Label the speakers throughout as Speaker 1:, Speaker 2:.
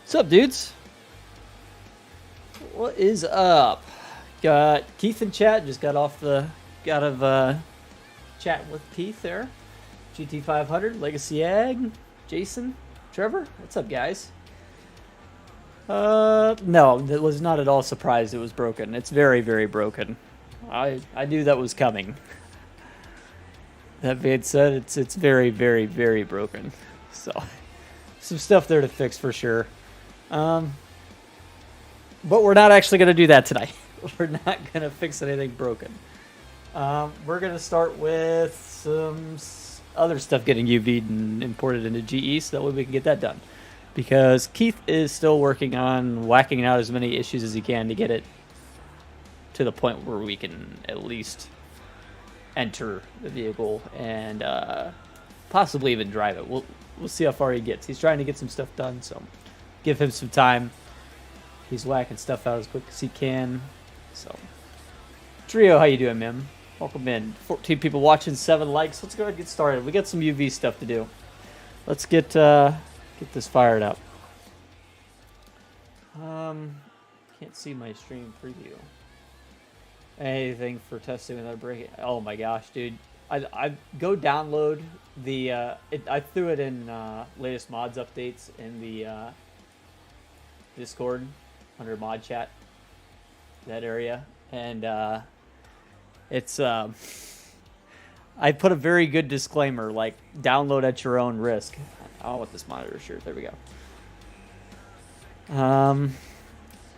Speaker 1: What's up, dudes? What is up? Got Keith in chat. Just got out of chatting with Keith there. GT500, Legacy Ag, Jason, Trevor. What's up, guys? No, it was not at all surprised it was broken. It's very, very broken. I knew that was coming. That being said, it's very, very, very broken. So, some stuff there to fix for sure. But we're not actually going to do that tonight. We're not going to fix anything broken. We're going to start with some other stuff getting UV'd and imported into GE so that way we can get that done. Because Keith is still working on whacking out as many issues as he can to get it to the point where we can at least enter the vehicle and possibly even drive it. We'll see how far he gets. He's trying to get some stuff done, so give him some time. He's whacking stuff out as quick as he can. So, Trio, how you doing, man? Welcome in. 14 people watching, 7 likes. Let's go ahead and get started. We got some UV stuff to do. Let's get this fired up. Can't see my stream preview. Anything for testing without breaking? Oh my gosh, dude! I go download the. I threw it in latest mods updates in the Discord under mod chat, that area, and it's I put a very good disclaimer like download at your own risk. I want this monitor shirt. There we go.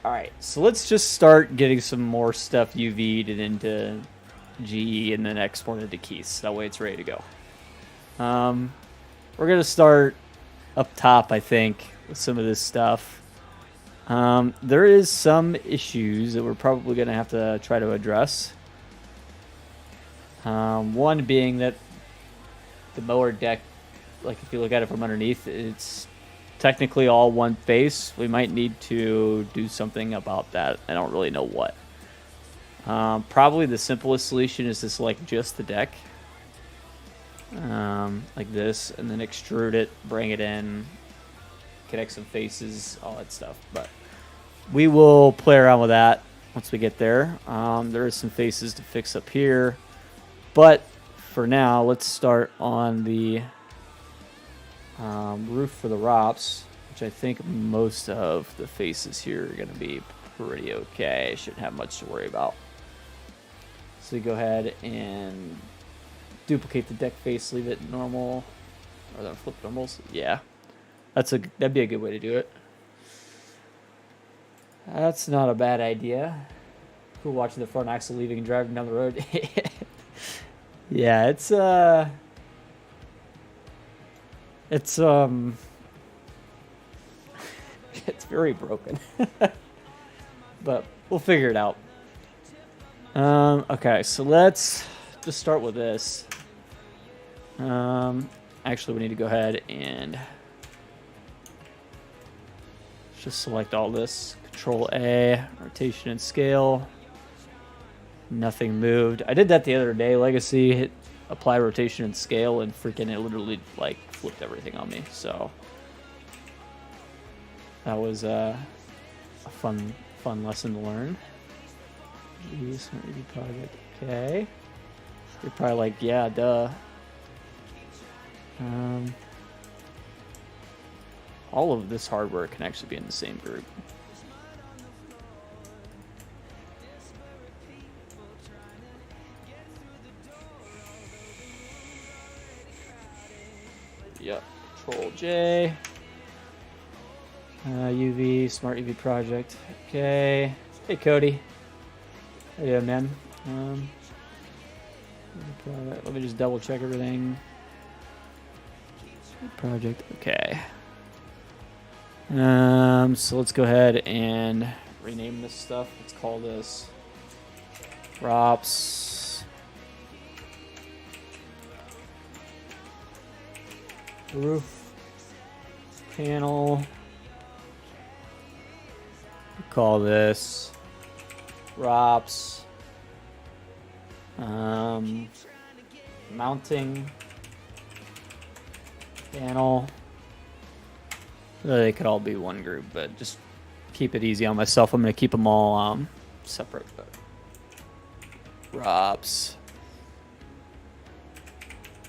Speaker 1: All right, so let's just start getting some more stuff UV'd and into GE and then exported to Keith's. That way it's ready to go. We're gonna start up top, I think, with some of this stuff. There is some issues that we're probably going to have to try to address. One being that the mower deck, like if you look at it from underneath, it's technically all one face. We might need to do something about that. I don't really know what. Probably the simplest solution is to select just the deck. Like this, and then extrude it, bring it in, connect some faces, all that stuff. But we will play around with that once we get there. There is some faces to fix up here, but for now, let's start on the roof for the ROPS, which I think most of the faces here are going to be pretty okay. Shouldn't have much to worry about. So we go ahead and duplicate the deck face, leave it normal, or then flip normals. Yeah. That'd be a good way to do it. That's not a bad idea. Cool watching the front axle leaving and driving down the road. Yeah, it's it's very broken. But we'll figure it out. Okay, so let's just start with this. Actually, we need to go ahead and just select all this. Control A, rotation and scale. Nothing moved. I did that the other day. Legacy, hit apply rotation and scale, and freaking it literally like flipped everything on me. So that was a fun lesson to learn. Jeez, maybe project. Okay. You're probably like, yeah, duh. All of this hardware can actually be in the same group. Yep. Control J. UV, Smart UV project. Okay. Hey, Cody. How you doing, man? Let me just double check everything. Project. Okay. So let's go ahead and rename this stuff. Let's call this ROPS roof panel. Call this ROPS mounting panel. They could all be one group, but just keep it easy on myself. I'm going to keep them all separate. But props,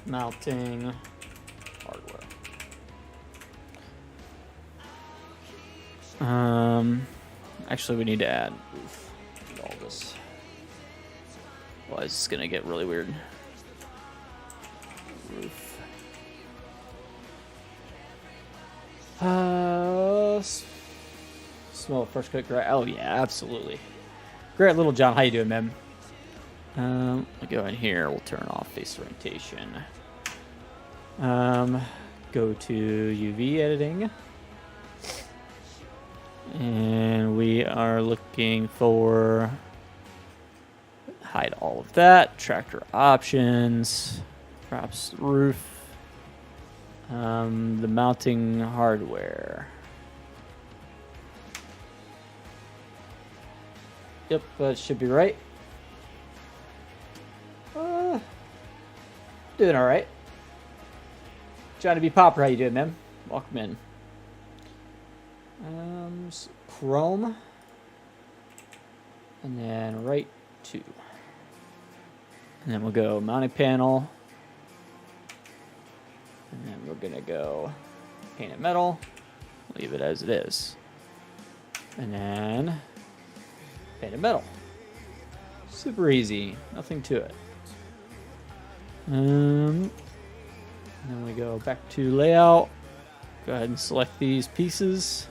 Speaker 1: mounting, hardware. Actually, we need to add roof to all this. Well, it's going to get really weird. Roof. Small fresh cut gray. Oh yeah, absolutely. Great, Little John. How you doing, man? We'll go in here. We'll turn off face orientation. Go to UV editing, and we are looking for hide all of that. Tractor options, perhaps roof. The mounting hardware. Yep, that should be right. Doing all right. Johnny B. Popper, how you doing, man? Welcome in. Chrome. And then right 2. And then we'll go mounting panel. And then we're going to go painted metal. Leave it as it is. And then painted metal. Super easy. Nothing to it. And then we go back to layout. Go ahead and select these pieces.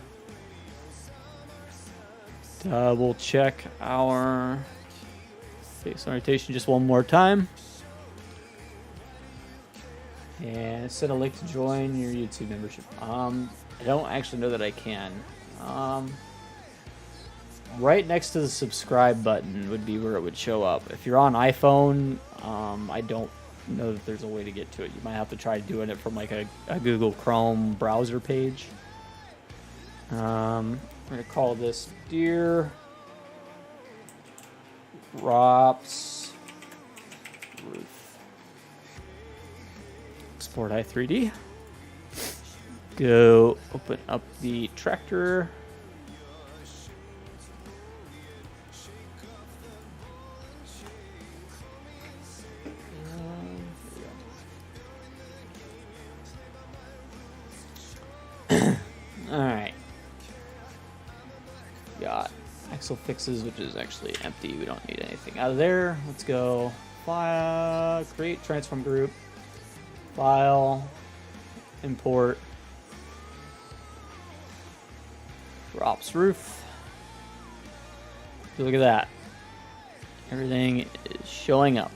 Speaker 1: Double check our face orientation just one more time. And send a link to join your YouTube membership. I don't actually know that I can. Right next to the subscribe button would be where it would show up. If you're on iPhone, I don't know that there's a way to get to it. You might have to try doing it from like a Google Chrome browser page. We're gonna call this DEERE ROPS Roof. Export i3D. Go open up the tractor. Alright. Got axle fixes, which is actually empty. We don't need anything out of there. Let's go file, create transform group, file, import, ROPS roof. Look at that. Everything is showing up.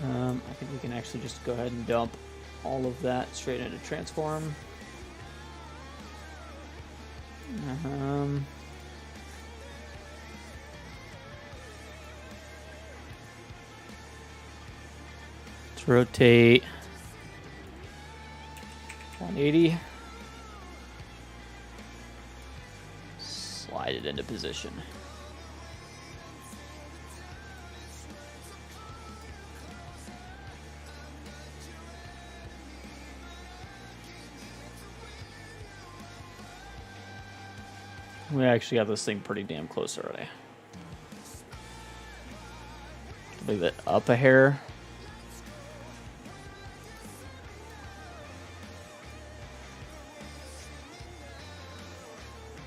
Speaker 1: I think we can actually just go ahead and dump all of that straight into transform. Let's rotate 180. Slide it into position. We actually got this thing pretty damn close already. Leave it up a hair.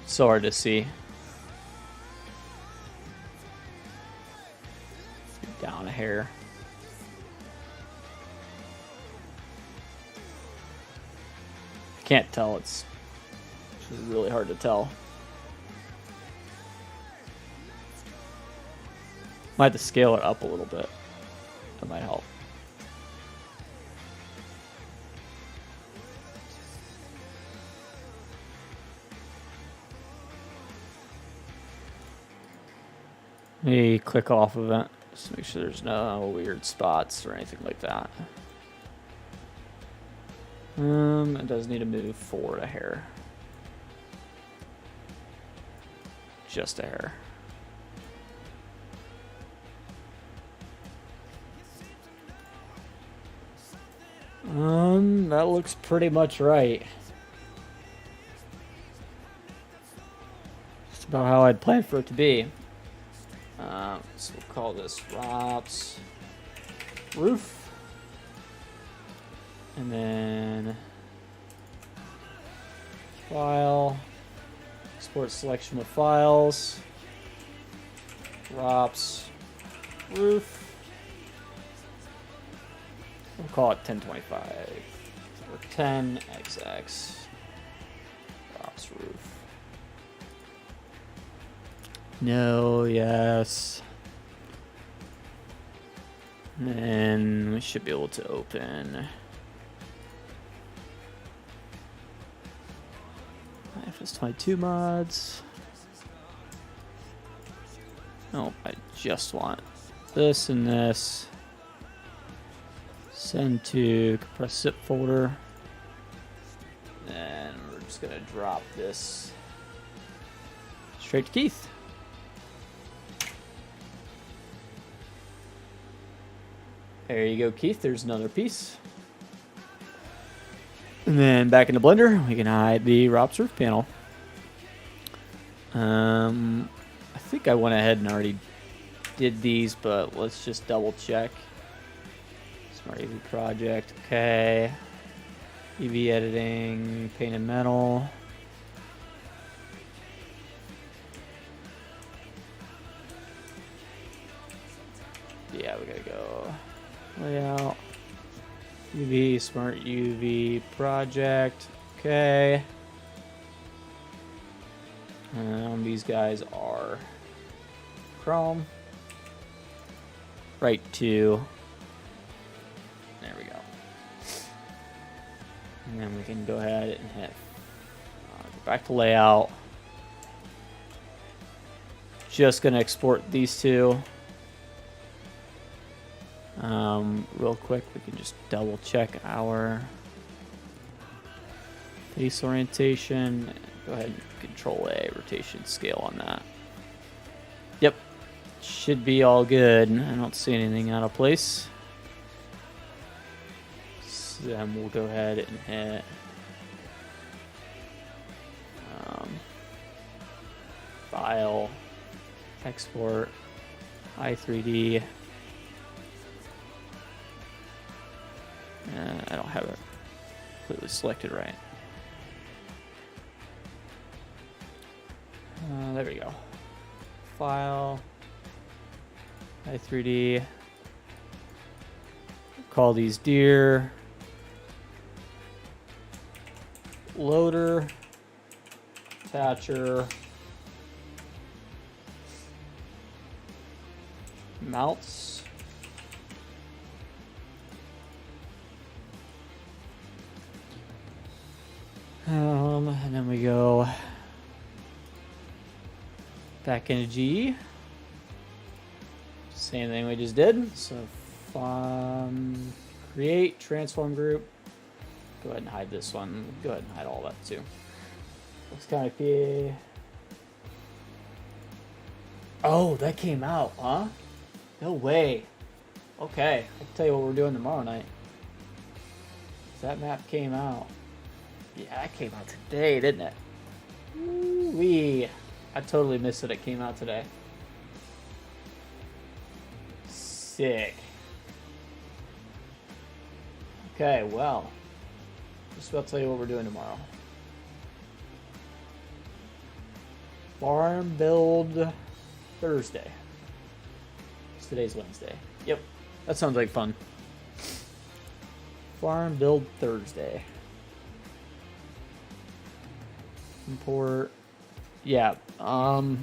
Speaker 1: So hard to see. Down a hair. I can't tell. It's really hard to tell. Might have to scale it up a little bit. That might help. Let me click off of it. Just to make sure there's no weird spots or anything like that. It does need to move forward a hair. Just a hair. That looks pretty much right. about how I'd planned for it to be. So we'll call this ROPS roof. And then file, export selection of files, ROPS roof. We'll call it 1025 or 10XX ROPS roof. No, yes. And then we should be able to open FS22 mods. Oh, I just want this and this. Send to compressed zip folder. And we're just gonna drop this straight to Keith. There you go, Keith. There's another piece. And then back into Blender, we can hide the ROPS roof panel. I think I went ahead and already did these, but let's just double check. Smart EV project, okay. EV editing, painted metal. Yeah, we gotta go layout. UV, smart UV project, okay. These guys are Chrome. Right to. There we go. And then we can go ahead and hit go back to layout. Just gonna export these two. Real quick, we can just double check our face orientation. Go ahead and Control A, rotation scale on that. Yep, should be all good. I don't see anything out of place. So then we'll go ahead and hit File, Export, i3D. I don't have it completely selected right. There we go. File, i3D. Call these DEERE. Loader, attacher, mounts. And then we go back into G. Same thing we just did. So create transform group. Go ahead and hide this one. Go ahead and hide all that too. Looks kind of PA. Oh, that came out, huh? No way. Okay, I'll tell you what we're doing tomorrow night. That map came out. Yeah, that came out today, didn't it? Wee. I totally missed that it came out today. Sick. Okay, well. Just about to tell you what we're doing tomorrow. Farm build Thursday. Today's Wednesday. Yep, that sounds like fun. Farm build Thursday. Import. Yeah. Well,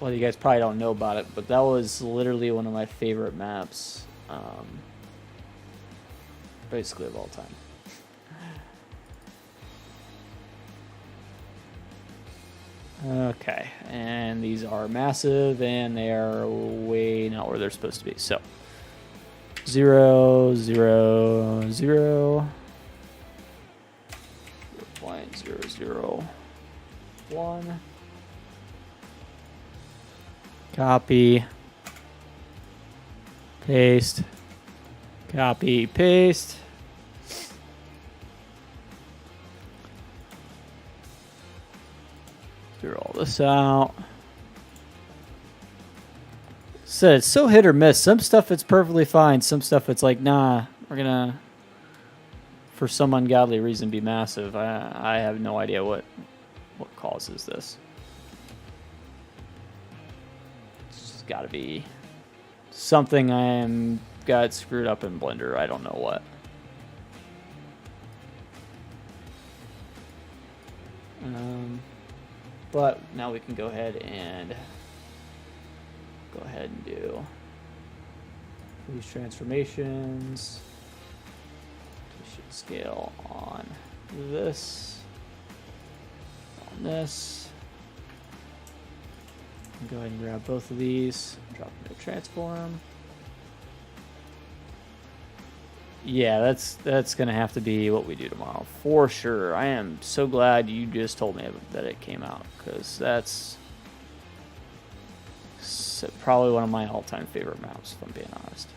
Speaker 1: you guys probably don't know about it, but that was literally one of my favorite maps, basically of all time. Okay, and these are massive, and they are way not where they're supposed to be. So, 0, 0, 0, 0.001. Copy, paste, copy, paste. Figure all this out. So it's so hit or miss. Some stuff it's perfectly fine. Some stuff it's like, nah, we're gonna, for some ungodly reason, be massive. I have no idea what causes this. It's got to be something got screwed up in Blender. I don't know what. But now we can go ahead and do these transformations. We should scale on this, on this. Go ahead and grab both of these, drop into transform. Yeah, that's gonna have to be what we do tomorrow for sure. I am so glad you just told me that it came out, because that's probably one of my all-time favorite maps, if I'm being honest.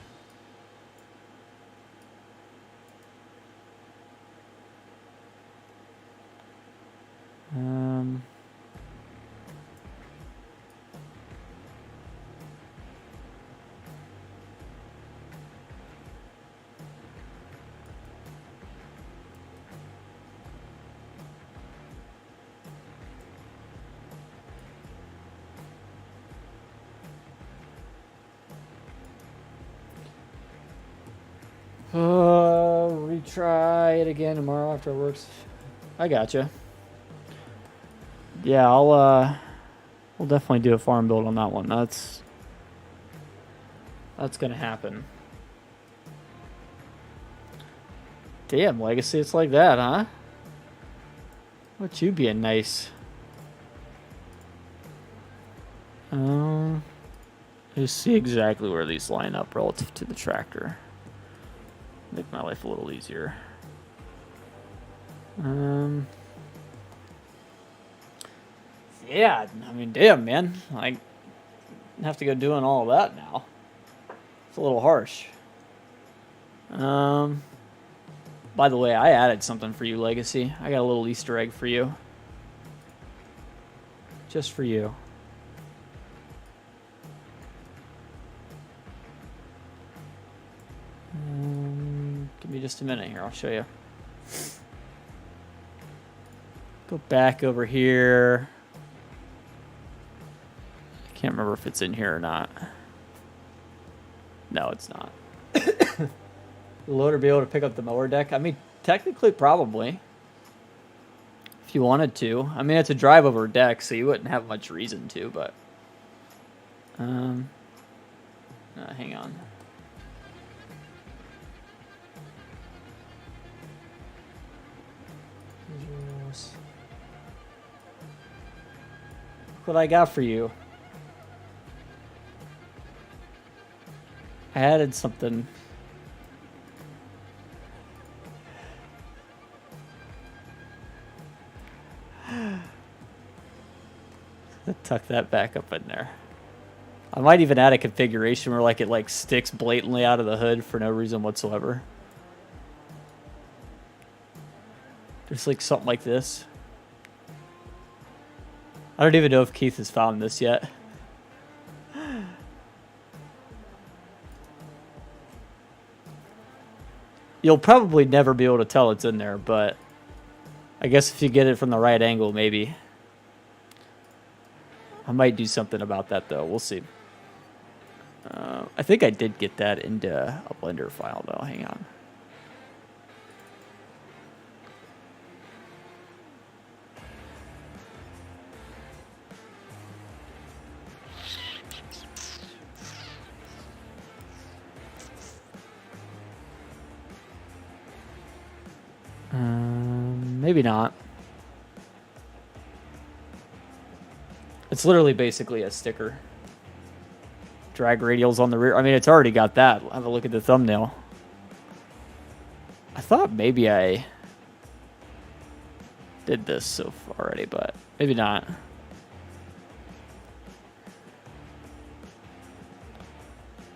Speaker 1: Retry it again tomorrow after it works. I gotcha. Yeah, we'll definitely do a farm build on that one. That's gonna happen. Damn, Legacy, it's like that, huh? What you being nice? Just see exactly where these line up relative to the tractor. Make my life a little easier. Yeah, I mean, damn, man. I have to go doing all of that now. It's a little harsh. By the way, I added something for you, Legacy. I got a little Easter egg for you. Just for you. Give me just a minute here. I'll show you. Go back over here. I can't remember if it's in here or not. No, it's not. The loader be able to pick up the mower deck? I mean, technically, probably. If you wanted to. I mean, it's a drive over deck, so you wouldn't have much reason to, but... hang on. Look what I got for you. I added something. Tuck that back up in there. I might even add a configuration where like it sticks blatantly out of the hood for no reason whatsoever. Just like something like this. I don't even know if Keith has found this yet. You'll probably never be able to tell it's in there, but I guess if you get it from the right angle, maybe. I might do something about that, though. We'll see. I think I did get that into a Blender file, though. Hang on. Maybe not. It's literally basically a sticker. Drag radials on the rear. I mean, it's already got that. Have a look at the thumbnail. I thought maybe I did this so far already, but maybe not.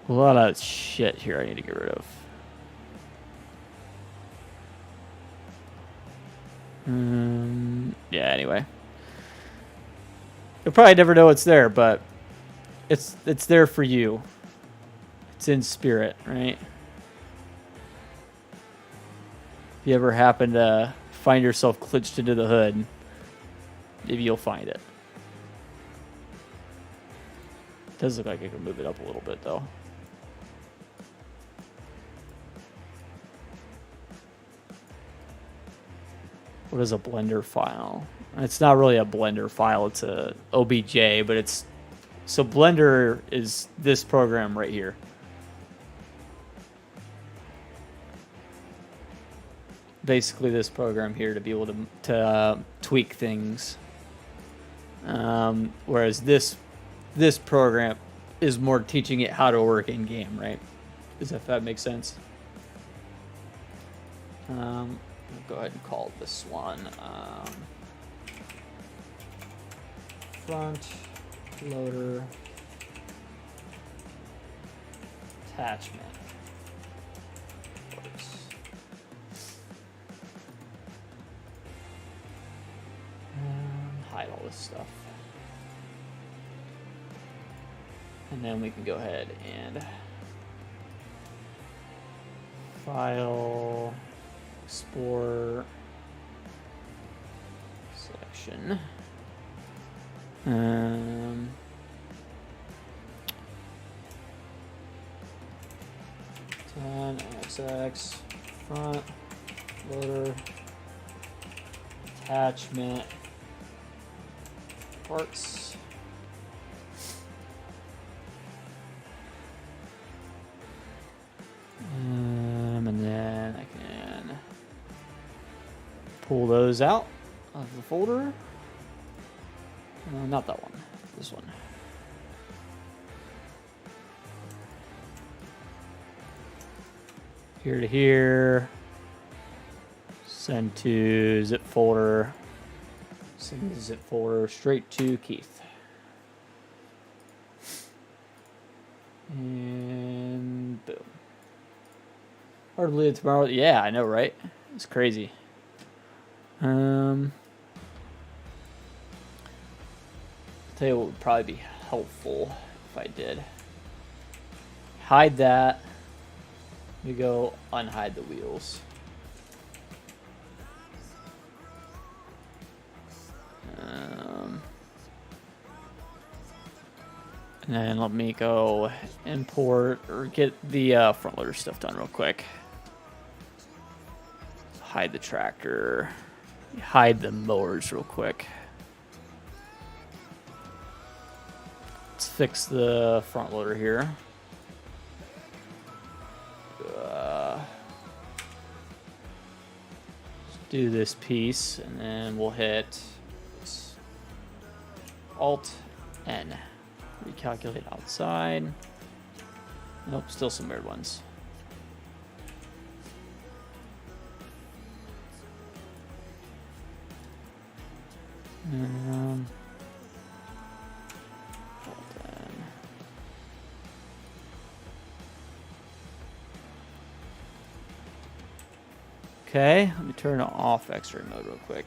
Speaker 1: A lot of shit here I need to get rid of. Yeah, anyway. You'll probably never know it's there, but it's there for you. It's in spirit, right? If you ever happen to find yourself glitched into the hood, maybe you'll find it. It does look like I can move it up a little bit, though. What is a Blender file? It's not really a Blender file. It's a OBJ, but it's... So Blender is this program right here. Basically this program here to be able to tweak things. Whereas this program is more teaching it how to work in game, right? Does that make sense? I'll go ahead and call this one front loader attachment. Hide all this stuff. And then we can go ahead and file, export, selection. 10XX front loader attachment parts. And then I can pull those out of the folder. Not that one, this one. Here to here. Send to zip folder. Send the zip folder straight to Keith. And boom. Hard to believe tomorrow. Yeah, I know, right? It's crazy. I'll tell you what would probably be helpful if I did. Hide that. Let me go unhide the wheels. And then let me go import or get the front loader stuff done real quick. Hide the tractor. Hide the mowers real quick. Let's fix the front loader here. Let's do this piece, and then we'll hit Alt N. Recalculate outside. Nope, still some weird ones. Alt N. Okay, let me turn off X-ray mode real quick.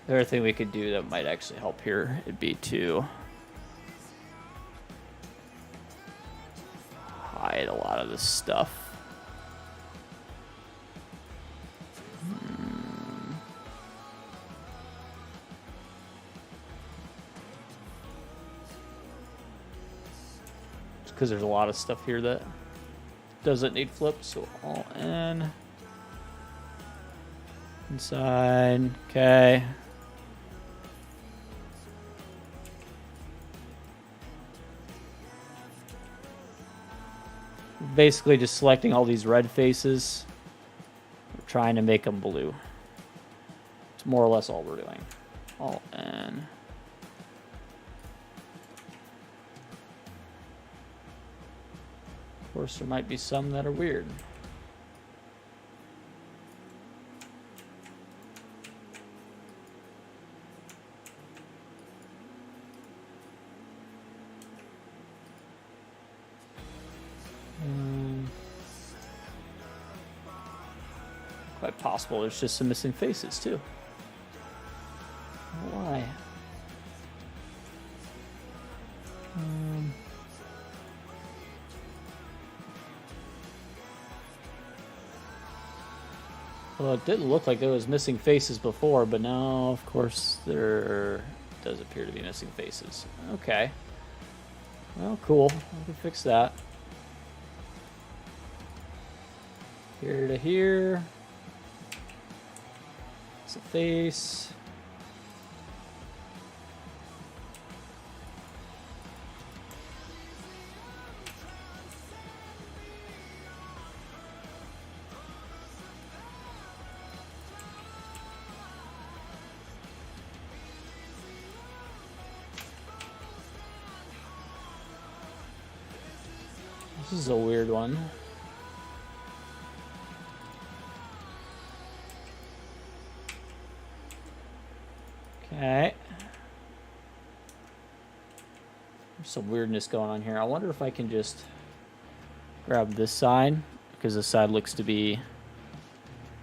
Speaker 1: The other thing we could do that might actually help here would be to hide a lot of this stuff. Just because there's a lot of stuff here that doesn't need flipped, so all in. Inside, okay. Basically just selecting all these red faces. We're trying to make them blue. It's more or less all we're doing. Alt N. Of course, there might be some that are weird. Quite possible there's just some missing faces too. Why? Well, it didn't look like there was missing faces before, but now, of course, there does appear to be missing faces. Okay. Well, cool. We can fix that. Here to here. It's a face. This is a weird one. Okay. There's some weirdness going on here. I wonder if I can just grab this side, because this side looks to be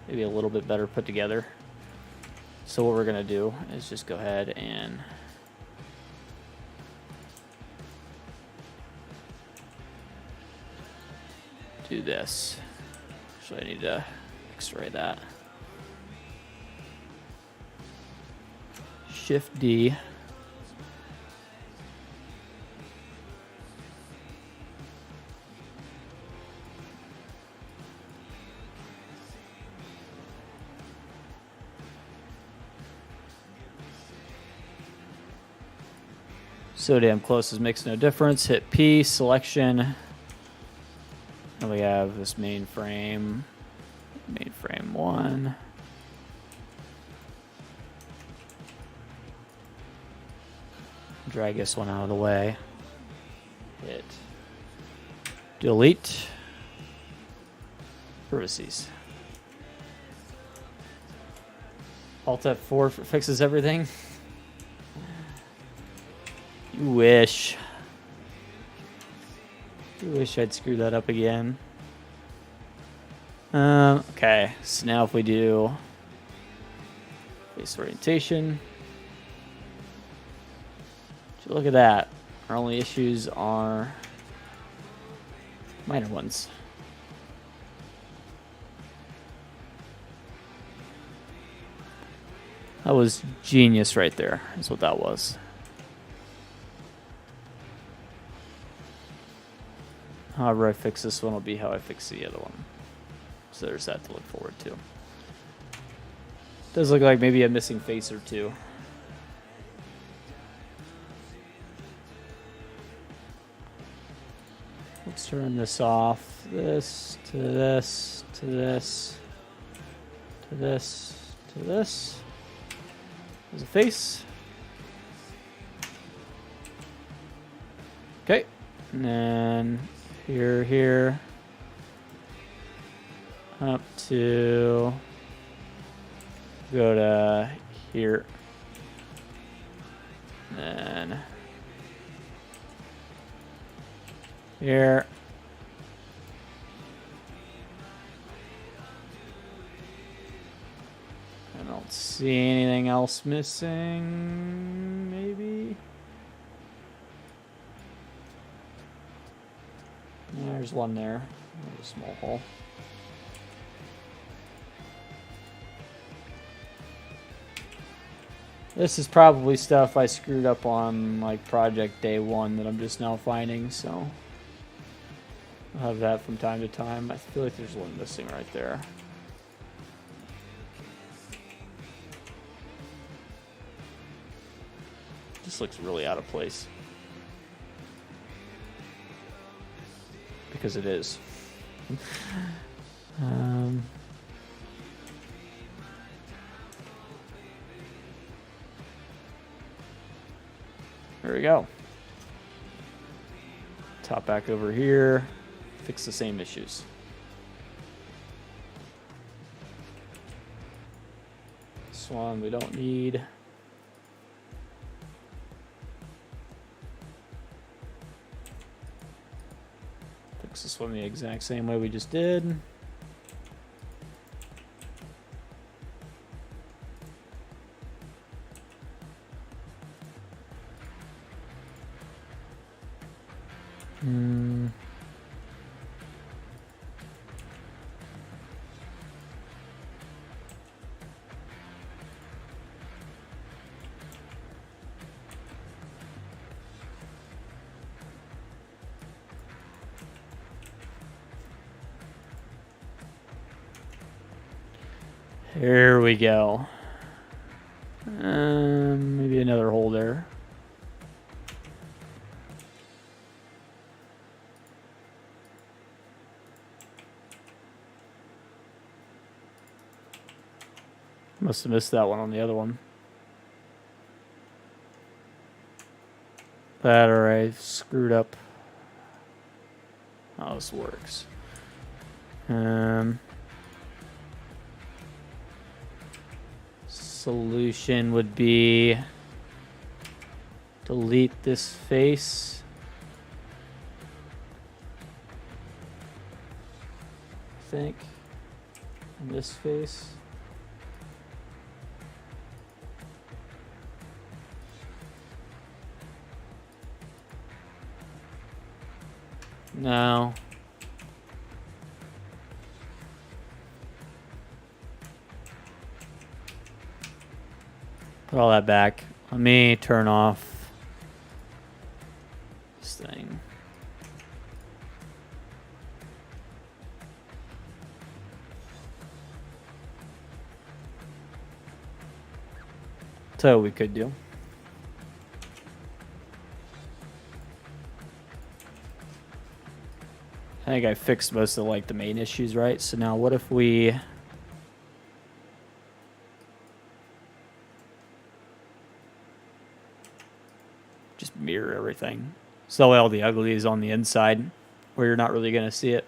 Speaker 1: maybe a little bit better put together. So what we're going to do is just go ahead and do this. Actually, I need to X-ray that. Shift D. So damn close is makes no difference. Hit P, selection. And we have this mainframe 1. Drag this one out of the way. Hit delete. Vertices. Alt F4 fixes everything. You wish. I wish I'd screw that up again. Okay, so now if we do face orientation, look at that. Our only issues are minor ones. That was genius right there, is what that was. However I fix this one will be how I fix the other one. So there's that to look forward to. Does look like maybe a missing face or two. Let's turn this off. This to this to this to this to this. There's a face. Okay. And then here, up to go to here, then here, I don't see anything else missing, maybe. There's one there. There's a small hole. This is probably stuff I screwed up on like project day 1 that I'm just now finding, so I'll have that from time to time. I feel like there's one missing right there. This looks really out of place. Because it is. There we go. Top back over here. Fix the same issues. This one we don't need. Fix this one the exact same way we just did. Here we go. Maybe another hole there. Must have missed that one on the other one. That or I screwed up how this works. Solution would be delete this face. I think. And this face. No. Put all that back. Let me turn off this thing. So we could do. I think I fixed most of like the main issues, right? So now what if we just mirror everything? So all the ugly is on the inside where you're not really going to see it.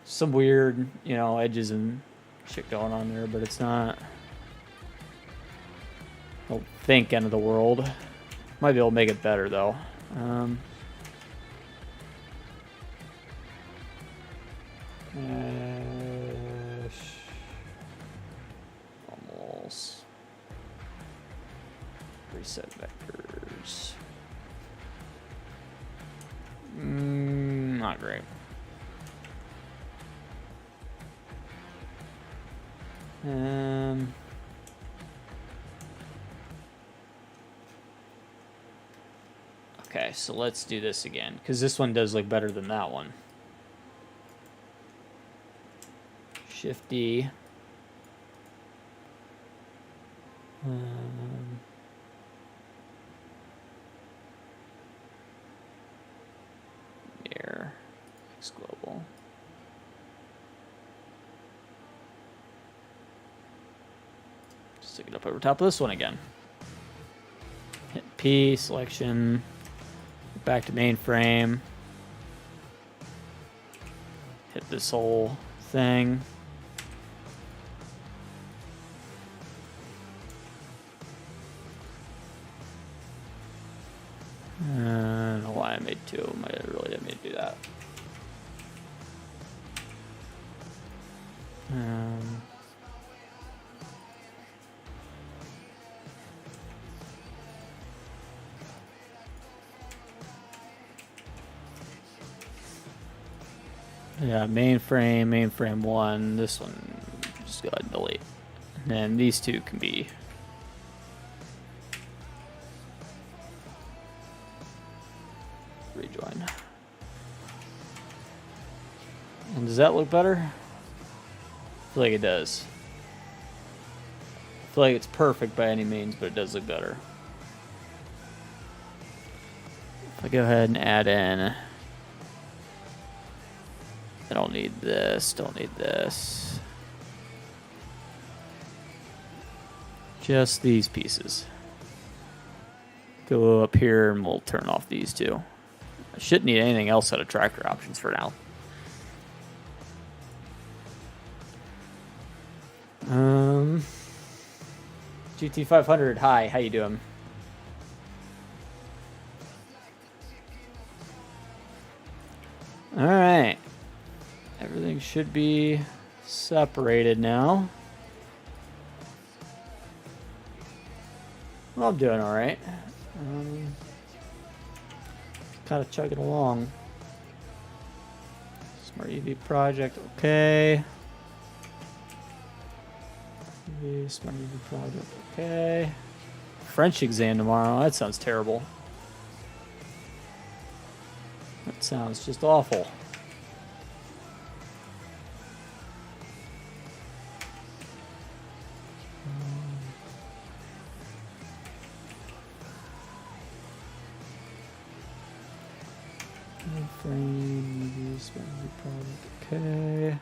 Speaker 1: Some weird, you know, edges and shit going on there, but it's not, I don't think, end of the world. Might be able to make it better though. Almost. Reset vectors. Not great. Okay, so let's do this again, because this one does look better than that one. Shift D. Mirror. X global. Stick it up over top of this one again. Hit P, selection. Back to mainframe. Hit this whole thing. I don't know why I made two. I really didn't mean to do that. Yeah, mainframe one. This one, just go ahead and delete. And then these two can be rejoin. And does that look better? I feel like it does. I feel like it's perfect by any means, but it does look better. If I go ahead and add in, I don't need this, don't need this. Just these pieces. Go up here and we'll turn off these two. I shouldn't need anything else out of tractor options for now. GT500, hi, how you doing? All right. Everything should be separated now. Well, I'm doing all right. kind of chugging along. Smart UV project, okay. Smart UV project, okay. French exam tomorrow. That sounds terrible. That sounds just awful. Frame, okay.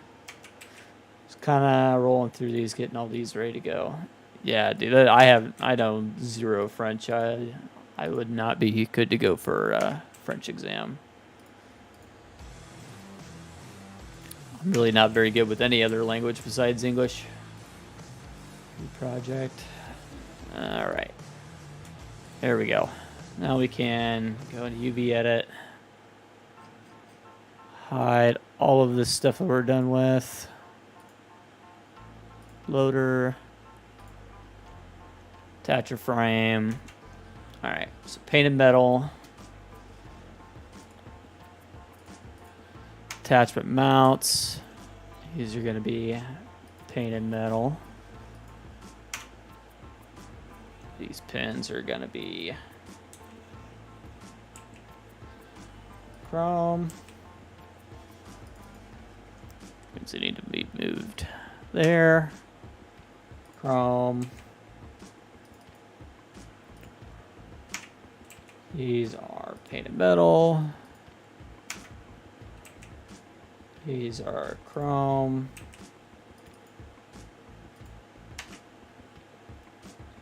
Speaker 1: Just kind of rolling through these, getting all these ready to go. Yeah, dude, I know zero French. I would not be good to go for a French exam. I'm really not very good with any other language besides English. New project. All right. There we go. Now we can go into UV edit. Hide all of this stuff that we're done with. Loader. Attacher frame. All right, so painted metal. Attachment mounts. These are going to be painted metal. These pins are going to be chrome. Pins that need to be moved there. Chrome. These are painted metal. These are chrome.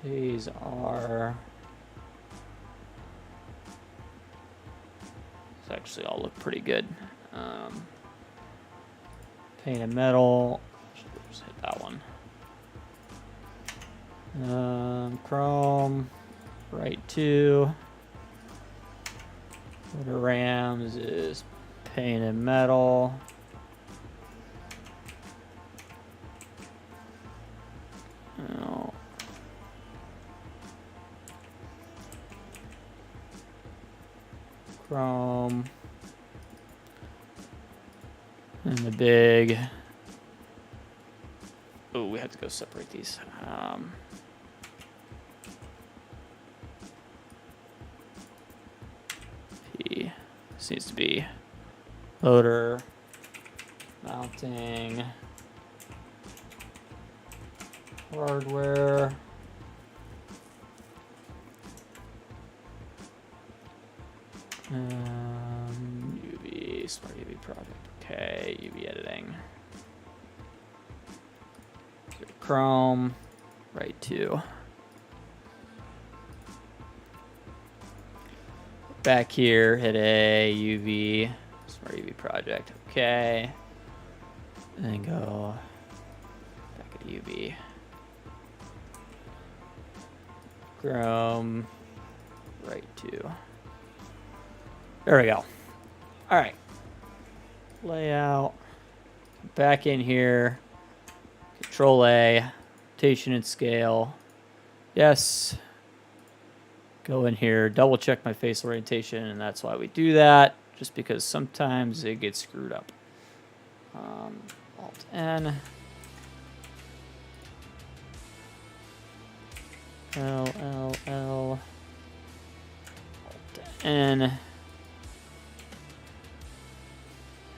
Speaker 1: These are... These actually all look pretty good. Painted metal. Just hit that one. Chrome. Right 2. The Rams is painted metal. Oh. Chrome. And the big. Oh, we have to go separate these. This needs to be loader, mounting, hardware, UV, smart UV project, okay, UV editing, Chrome, right 2. Back here, hit a UV, smart UV project, okay. And then go back at UV. Chrome, right 2. There we go. All right. Layout. Back in here. Control A. Rotation and scale. Yes. Go in here, double check my face orientation, and that's why we do that, just because sometimes it gets screwed up. Alt N. L. Alt N. And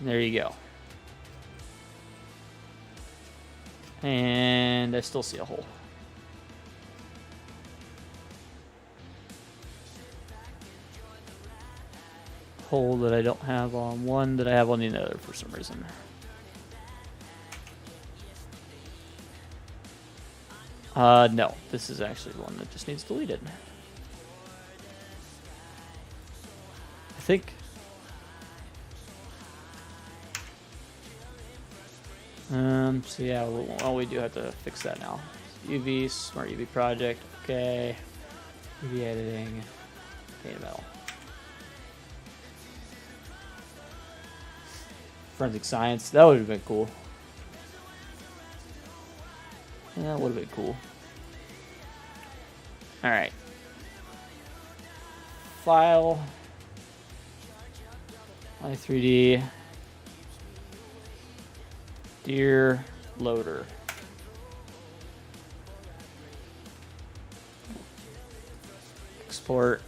Speaker 1: there you go. And I still see a hole. Hole that I don't have on one that I have on the other for some reason. No, this is actually one that just needs deleted. I think. So yeah, well, we do have to fix that now. UV, smart UV project, okay. UV editing, painted metal. Forensic science, that would have been cool. That would have been cool. Alright. File. i3D DEERE loader. Export.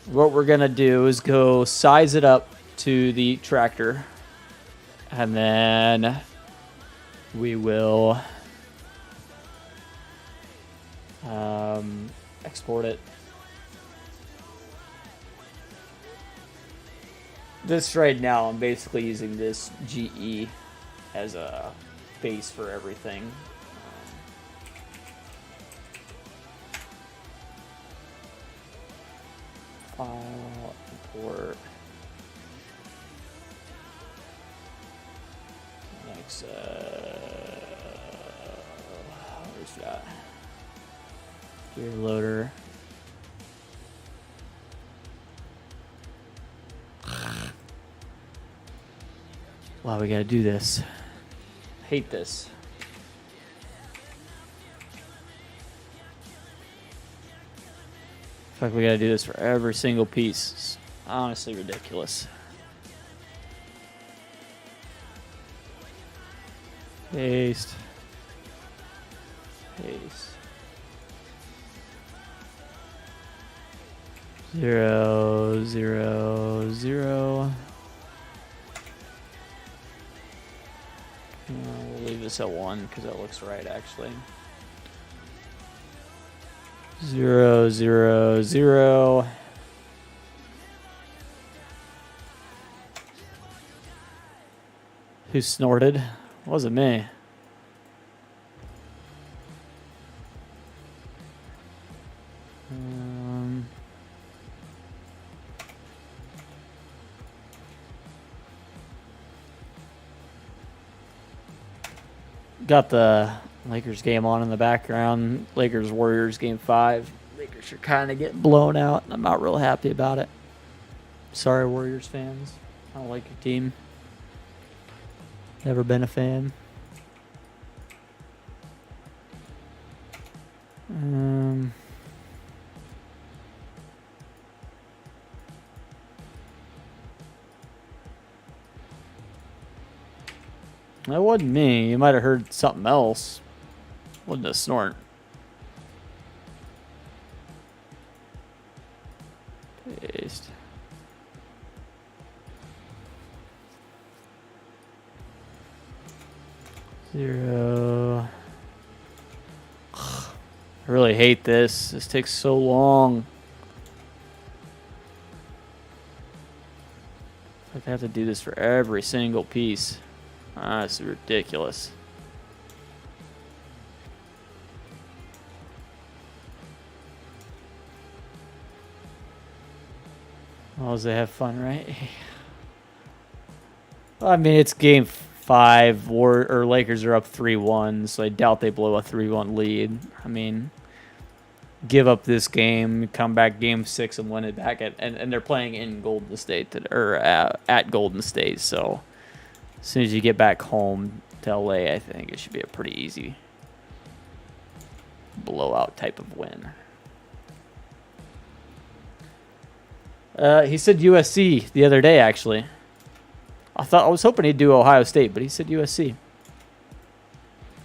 Speaker 1: What we're gonna do is go size it up to the tractor, and then we will export it. This right now, I'm basically using this GE as a base for everything. File, import. Next, where's that? Gear loader. Wow, we gotta do this. Hate this. Fuck, we gotta do this for every single piece. It's honestly ridiculous. Paste. Paste. 0, 0, 0. We'll leave this at 1 because that looks right, actually. 0, 0, 0. Who snorted? It wasn't me. Got the Lakers game on in the background. Lakers Warriors game 5. Lakers are kind of getting blown out. I'm not real happy about it. Sorry, Warriors fans. I don't like your team. Never been a fan. That wasn't me. You might have heard something else. Wasn't a snort. Paste. Zero. I really hate this. This takes so long. I have to do this for every single piece. That's ridiculous. Well, as they have fun, right? I mean, it's game 5. Lakers are up 3-1, so I doubt they blow a 3-1 lead. I mean, give up this game, come back game 6 and win it back and they're playing in Golden State at Golden State, so as soon as you get back home to LA, I think it should be a pretty easy blowout type of win. He said USC the other day, actually. I was hoping he'd do Ohio State, but he said USC.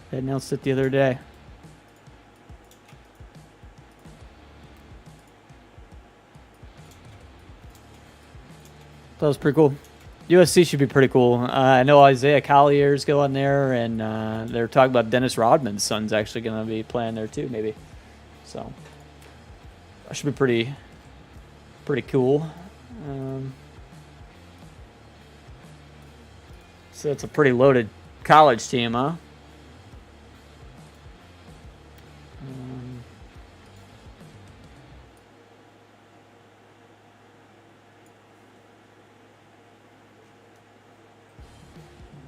Speaker 1: They announced it the other day. That was pretty cool. USC should be pretty cool. I know Isaiah Collier's going there, and they're talking about Dennis Rodman's son's actually going to be playing there too, maybe. So that should be pretty cool. So it's a pretty loaded college team, huh?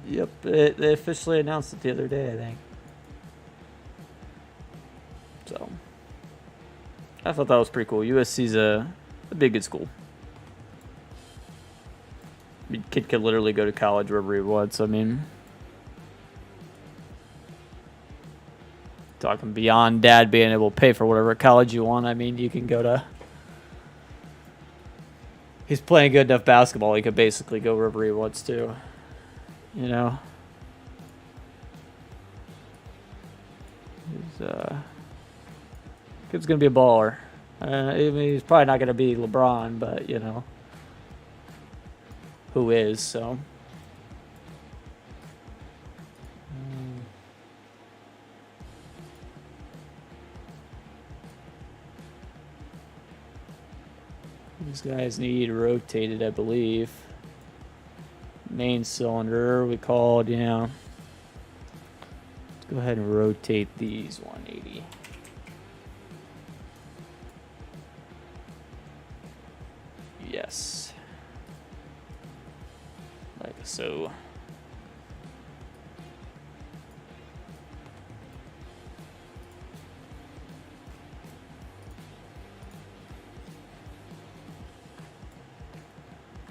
Speaker 1: Yep, they officially announced it the other day, I think. So I thought that was pretty cool. USC's a big good school. I mean, kid could literally go to college wherever he wants. I mean, talking beyond dad being able to pay for whatever college you want. I mean, you can go to He's playing good enough basketball. He could basically go wherever he wants to. You know. Kid's gonna be a baller. I mean, he's probably not gonna be LeBron, but you know, who is so. These guys need rotated, I believe. Main cylinder, we called, you know. Let's go ahead and rotate these 180. Yes. Like so.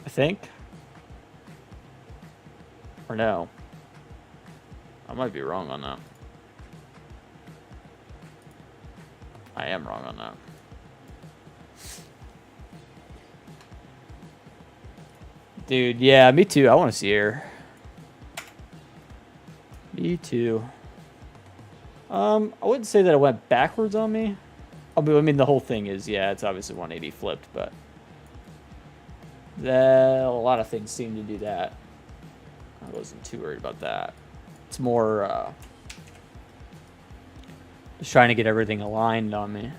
Speaker 1: I think. Or no. I might be wrong on that. I am wrong on that. Dude, yeah, me too. I want to see her. Me too. I wouldn't say that it went backwards on me. I mean, the whole thing is, yeah, it's obviously 180 flipped, but a lot of things seem to do that. I wasn't too worried about that. It's more just trying to get everything aligned on me.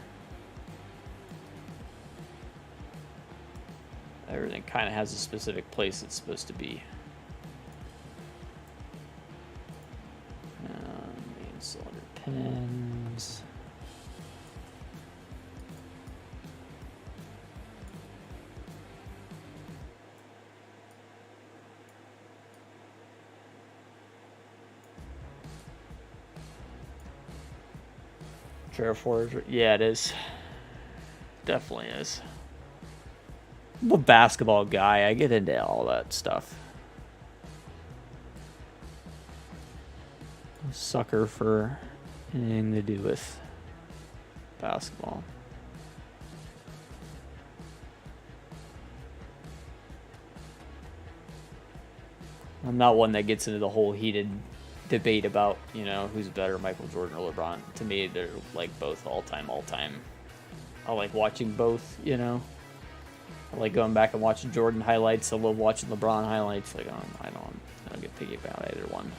Speaker 1: Everything kind of has a specific place it's supposed to be. Main cylinder pins. Chair forge. Yeah, it is. Definitely is. I'm a basketball guy. I get into all that stuff. I'm a sucker for anything to do with basketball. I'm not one that gets into the whole heated debate about, you know, who's better, Michael Jordan or LeBron. To me, they're like both all time. I like watching both, you know. I like going back and watching Jordan highlights. I love watching LeBron highlights. Like, I don't get picky about either one.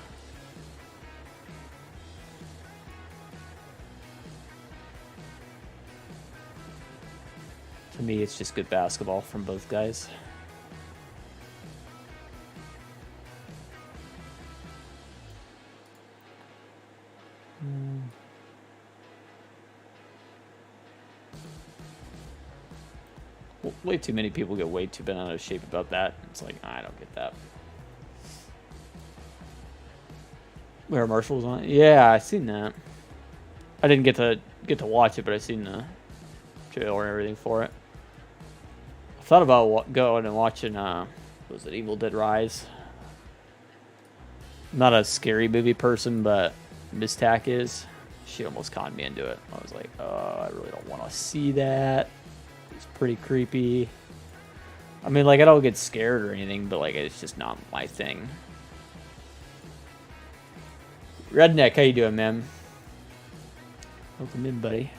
Speaker 1: To me, it's just good basketball from both guys. Way too many people get way too bent out of shape about that. It's like, I don't get that. Where Marshall was on it? Yeah, I seen that. I didn't get to watch it, but I seen the trailer and everything for it. I thought about going and watching was it Evil Dead Rise? I'm not a scary movie person, but Miss Tack is. She almost conned me into it. I was like, oh, I really don't want to see that. It's pretty creepy. I mean, like, I don't get scared or anything, but, like, it's just not my thing. Redneck, how you doing, man? Welcome in, buddy.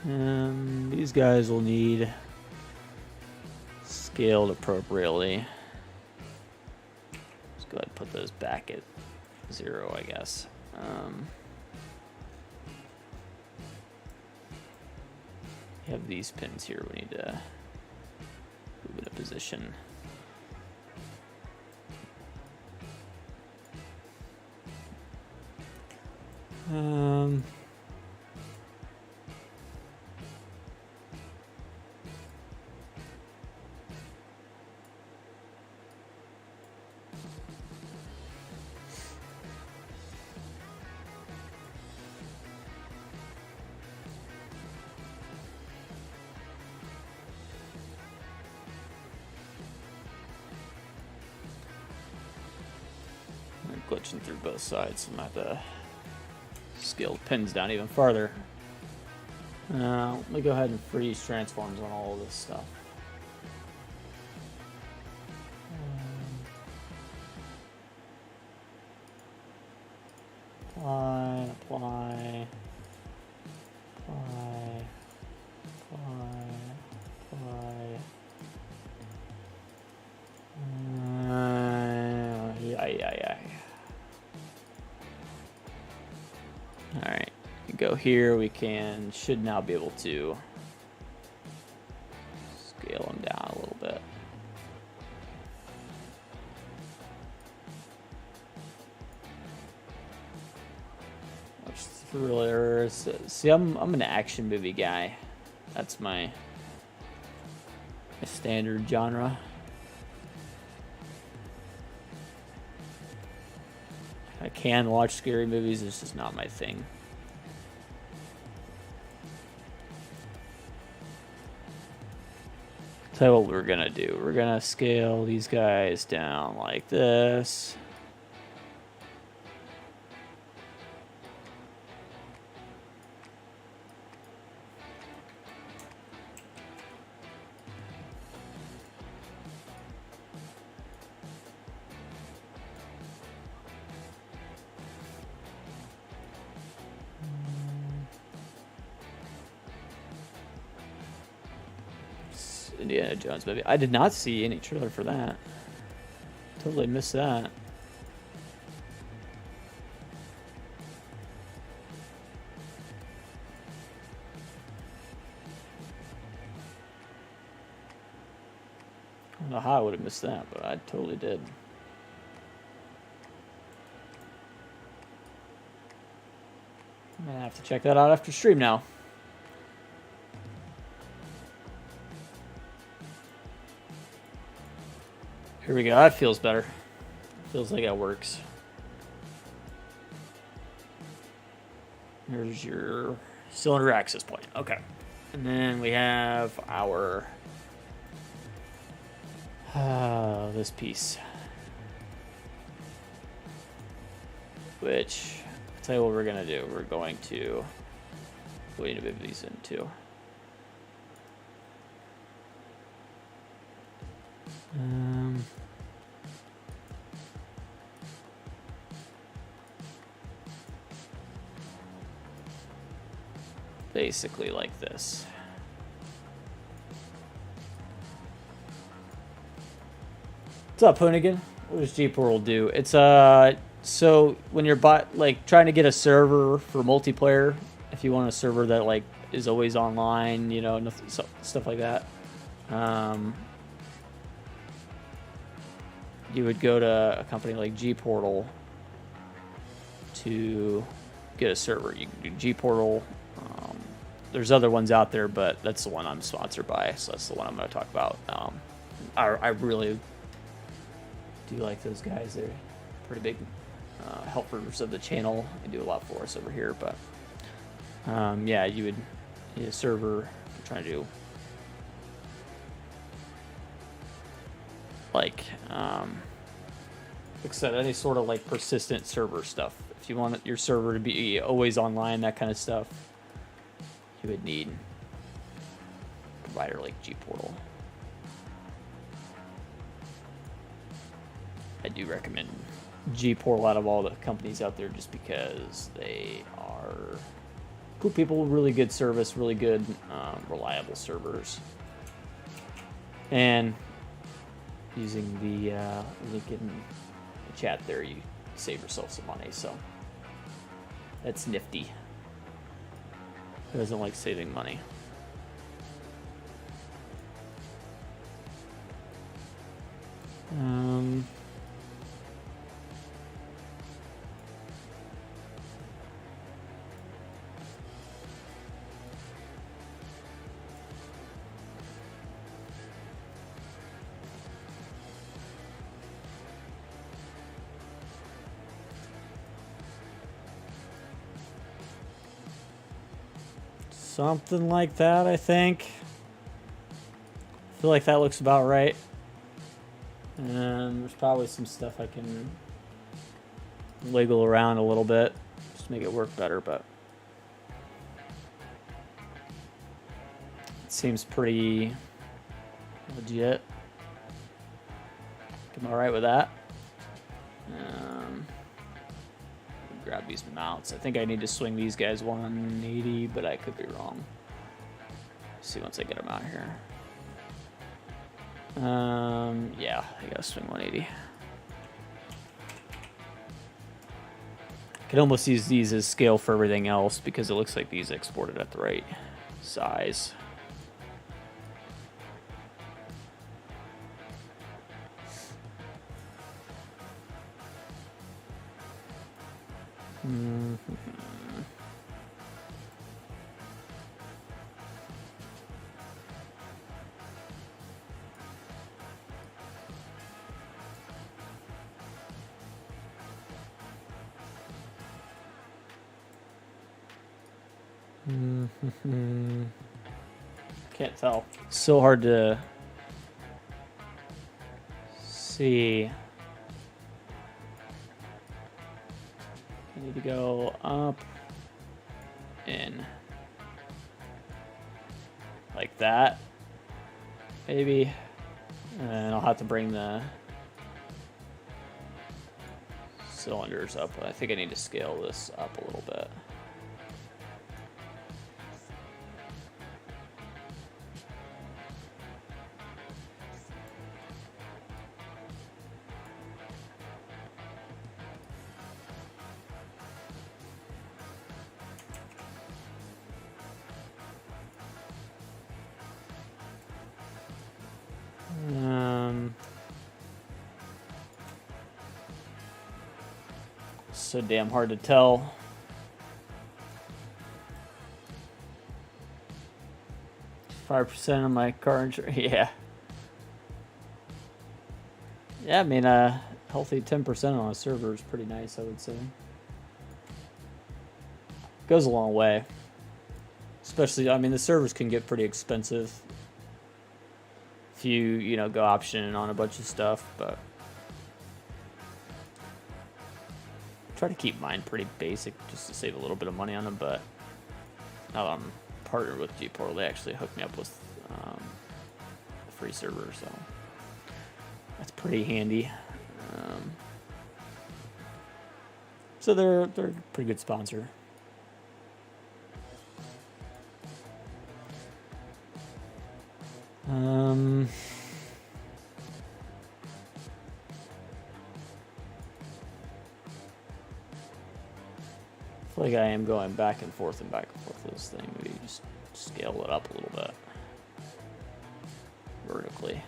Speaker 1: These guys will need scaled appropriately. Let's go ahead and put those back at 0, I guess. We have these pins here. We need to move into position. Glitching through both sides, so I'm gonna have to scale the pins down even farther. Let me go ahead and freeze transforms on all of this stuff. Apply, apply, apply, apply, apply. Yeah. All right, go here. We should now be able to scale them down a little bit. Thrillers. See, I'm an action movie guy. That's my standard genre. I can watch scary movies. It's just not my thing. Tell you what we're gonna do. We're gonna scale these guys down like this. Indiana Jones movie. I did not see any trailer for that. Totally missed that. I don't know how I would have missed that, but I totally did. I'm gonna have to check that out after stream now. Here we go. That feels better. Feels like that works. Here's your cylinder access point. Okay. And then we have our this piece, which I'll tell you what we're gonna do. We're going to need to move these in too. Basically like this. What's up, Hoonigan? What does Gportal do? It's so when you're trying to get a server for multiplayer, if you want a server that like is always online, you know, stuff like that, you would go to a company like Gportal to get a server. You can do Gportal. There's other ones out there, but that's the one I'm sponsored by, so that's the one I'm going to talk about. I really do like those guys. They're pretty big helpers of the channel. They do a lot for us over here, but yeah, you would need a server. I'm trying to do like I said, any sort of like persistent server stuff. If you want your server to be always online, that kind of stuff, you would need a provider like Gportal. I do recommend Gportal out of all the companies out there just because they are cool people, really good service, really good, reliable servers. And using the link in the chat there, you save yourself some money, so that's nifty. Who doesn't like saving money? Something like that, I think. I feel like that looks about right. And there's probably some stuff I can wiggle around a little bit just to make it work better, but seems pretty legit. I'm all right with that. Grab these mounts. I think I need to swing these guys 180, but I could be wrong. Let's see once I get them out here. Yeah, I gotta swing 180. I could almost use these as scale for everything else because it looks like these exported at the right size. Can't tell. So hard to see. I need to go up, in, like that, maybe, and I'll have to bring the cylinders up. I think I need to scale this up a little bit. So damn hard to tell. $5% of my car insurance. Yeah. Yeah, I mean, healthy 10% on a server is pretty nice, I would say. Goes a long way. Especially, I mean, the servers can get pretty expensive if you know, go option on a bunch of stuff, but try to keep mine pretty basic just to save a little bit of money on them. But now that I'm partnered with GPortal, they actually hooked me up with a free server, so that's pretty handy. So they're a pretty good sponsor. I feel like I am going back and forth with this thing. Maybe just scale it up a little bit vertically.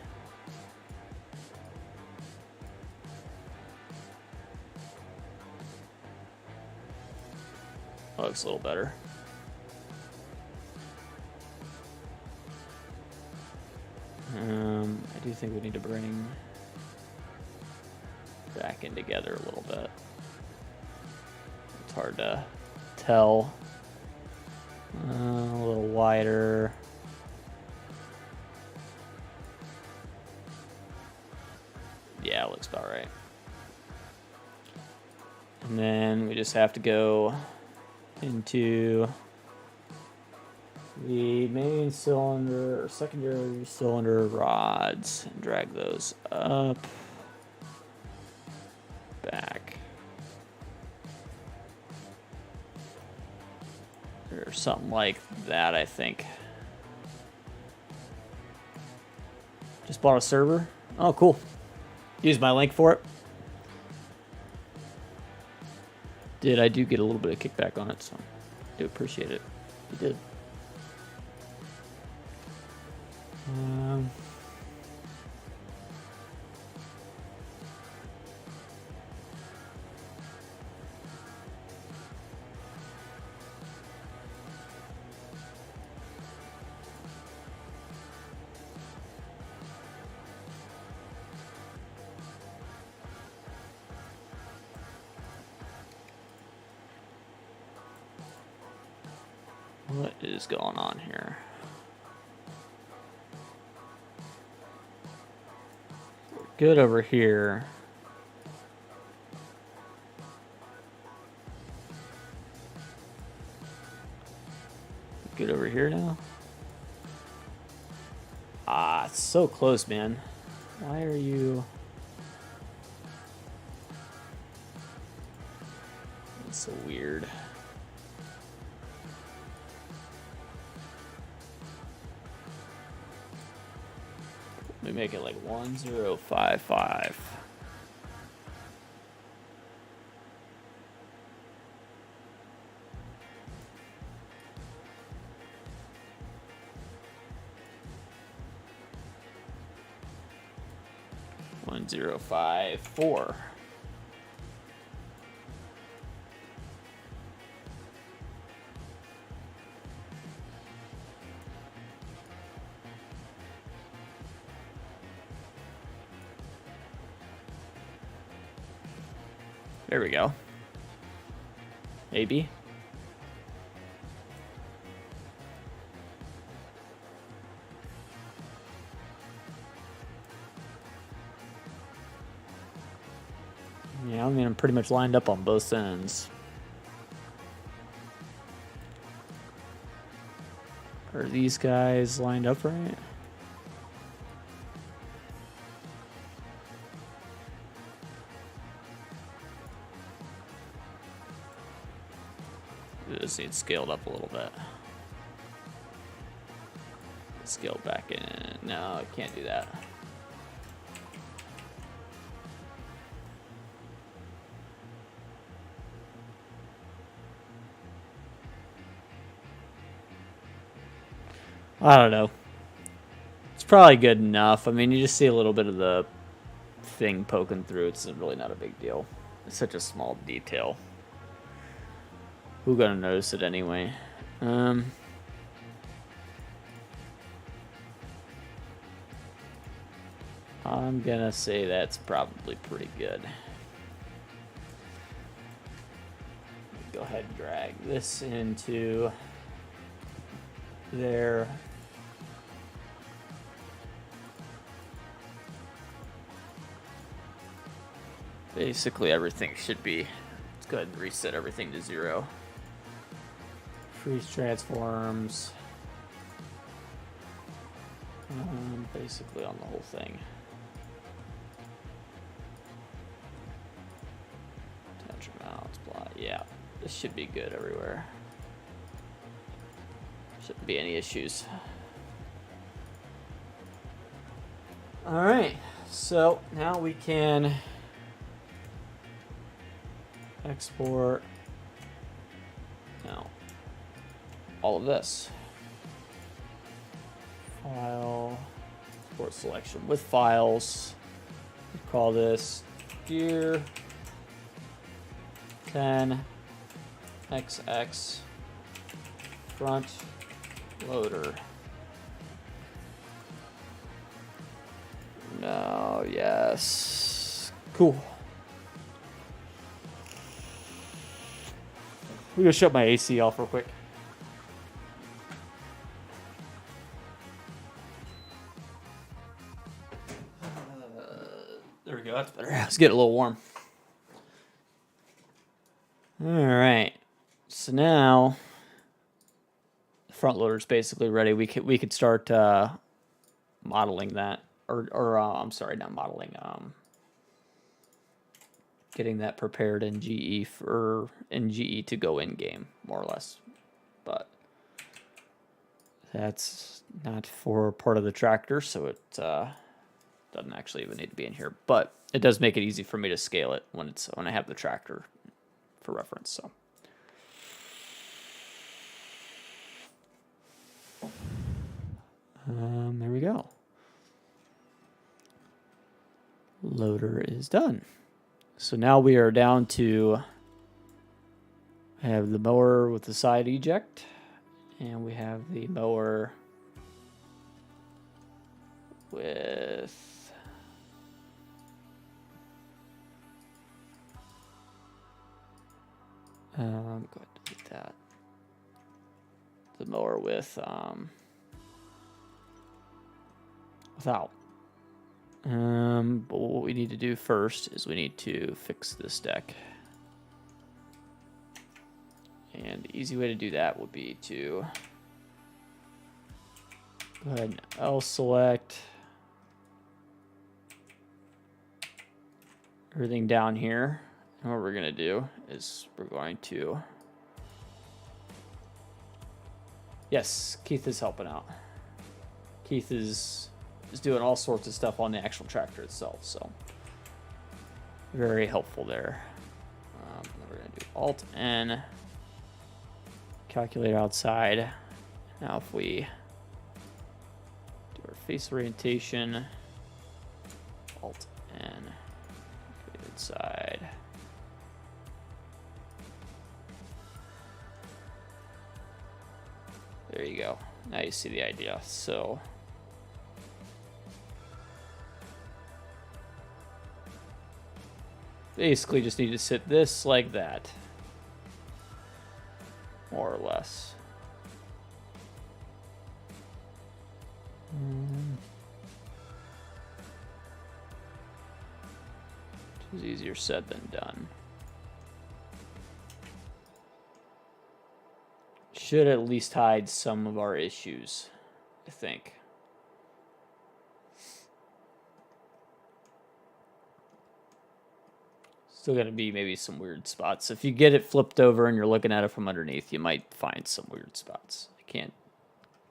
Speaker 1: That looks a little better. I do think we need to bring back in together a little bit. It's hard to tell. A little wider. Yeah, it looks about right. And then we just have to go into the main cylinder or secondary cylinder rods and drag those up, back, or something like that, I think. Just bought a server. Oh, cool. Use my link for it. I do get a little bit of kickback on it, so I do appreciate it. You did. What is going on here? We're good over here. Good over here now. It's so close, man. Why are you... It's so weird. Let me make it like 1055. One zero five four. There we go. Maybe. Yeah, I mean, I'm pretty much lined up on both ends. Are these guys lined up right? This needs scaled up a little bit. Scale back in. No, I can't do that. I don't know. It's probably good enough. I mean, you just see a little bit of the thing poking through. It's really not a big deal. It's such a small detail. Who's gonna notice it anyway? I'm gonna say that's probably pretty good. Go ahead and drag this into there. Basically everything should be. Let's go ahead and reset everything to 0. Freeze transforms. Basically on the whole thing. Touch mouse, blah. Yeah, this should be good everywhere. Shouldn't be any issues. All right, so now we can export now all of this. File, export selection with files. We call this DEERE 10XX front loader. No, yes. Cool. We're gonna shut my AC off real quick. There we go, that's better. Let's get a little warm. All right, so now the front loader is basically ready. We could start modeling that, or I'm sorry, not modeling. Getting that prepared in GE to go in game, more or less. But that's not for part of the tractor, so it doesn't actually even need to be in here. But it does make it easy for me to scale it when I have the tractor for reference. So. There we go. Loader is done. So now we are down to have the mower with the side eject, and we have the mower with go ahead and delete that. The mower with without. But what we need to do first is we need to fix this deck. And the easy way to do that would be to go ahead and L select everything down here. And what we're going to do is we're going to... Yes, Keith is helping out. Keith is doing all sorts of stuff on the actual tractor itself, so very helpful there. We're going to do Alt-N, calculate outside. Now if we do our face orientation, Alt-N, calculate inside. There you go. Now you see the idea. So basically just need to sit this like that, more or less. It's easier said than done. Should at least hide some of our issues, I think. Still going to be maybe some weird spots. If you get it flipped over and you're looking at it from underneath, you might find some weird spots. I can't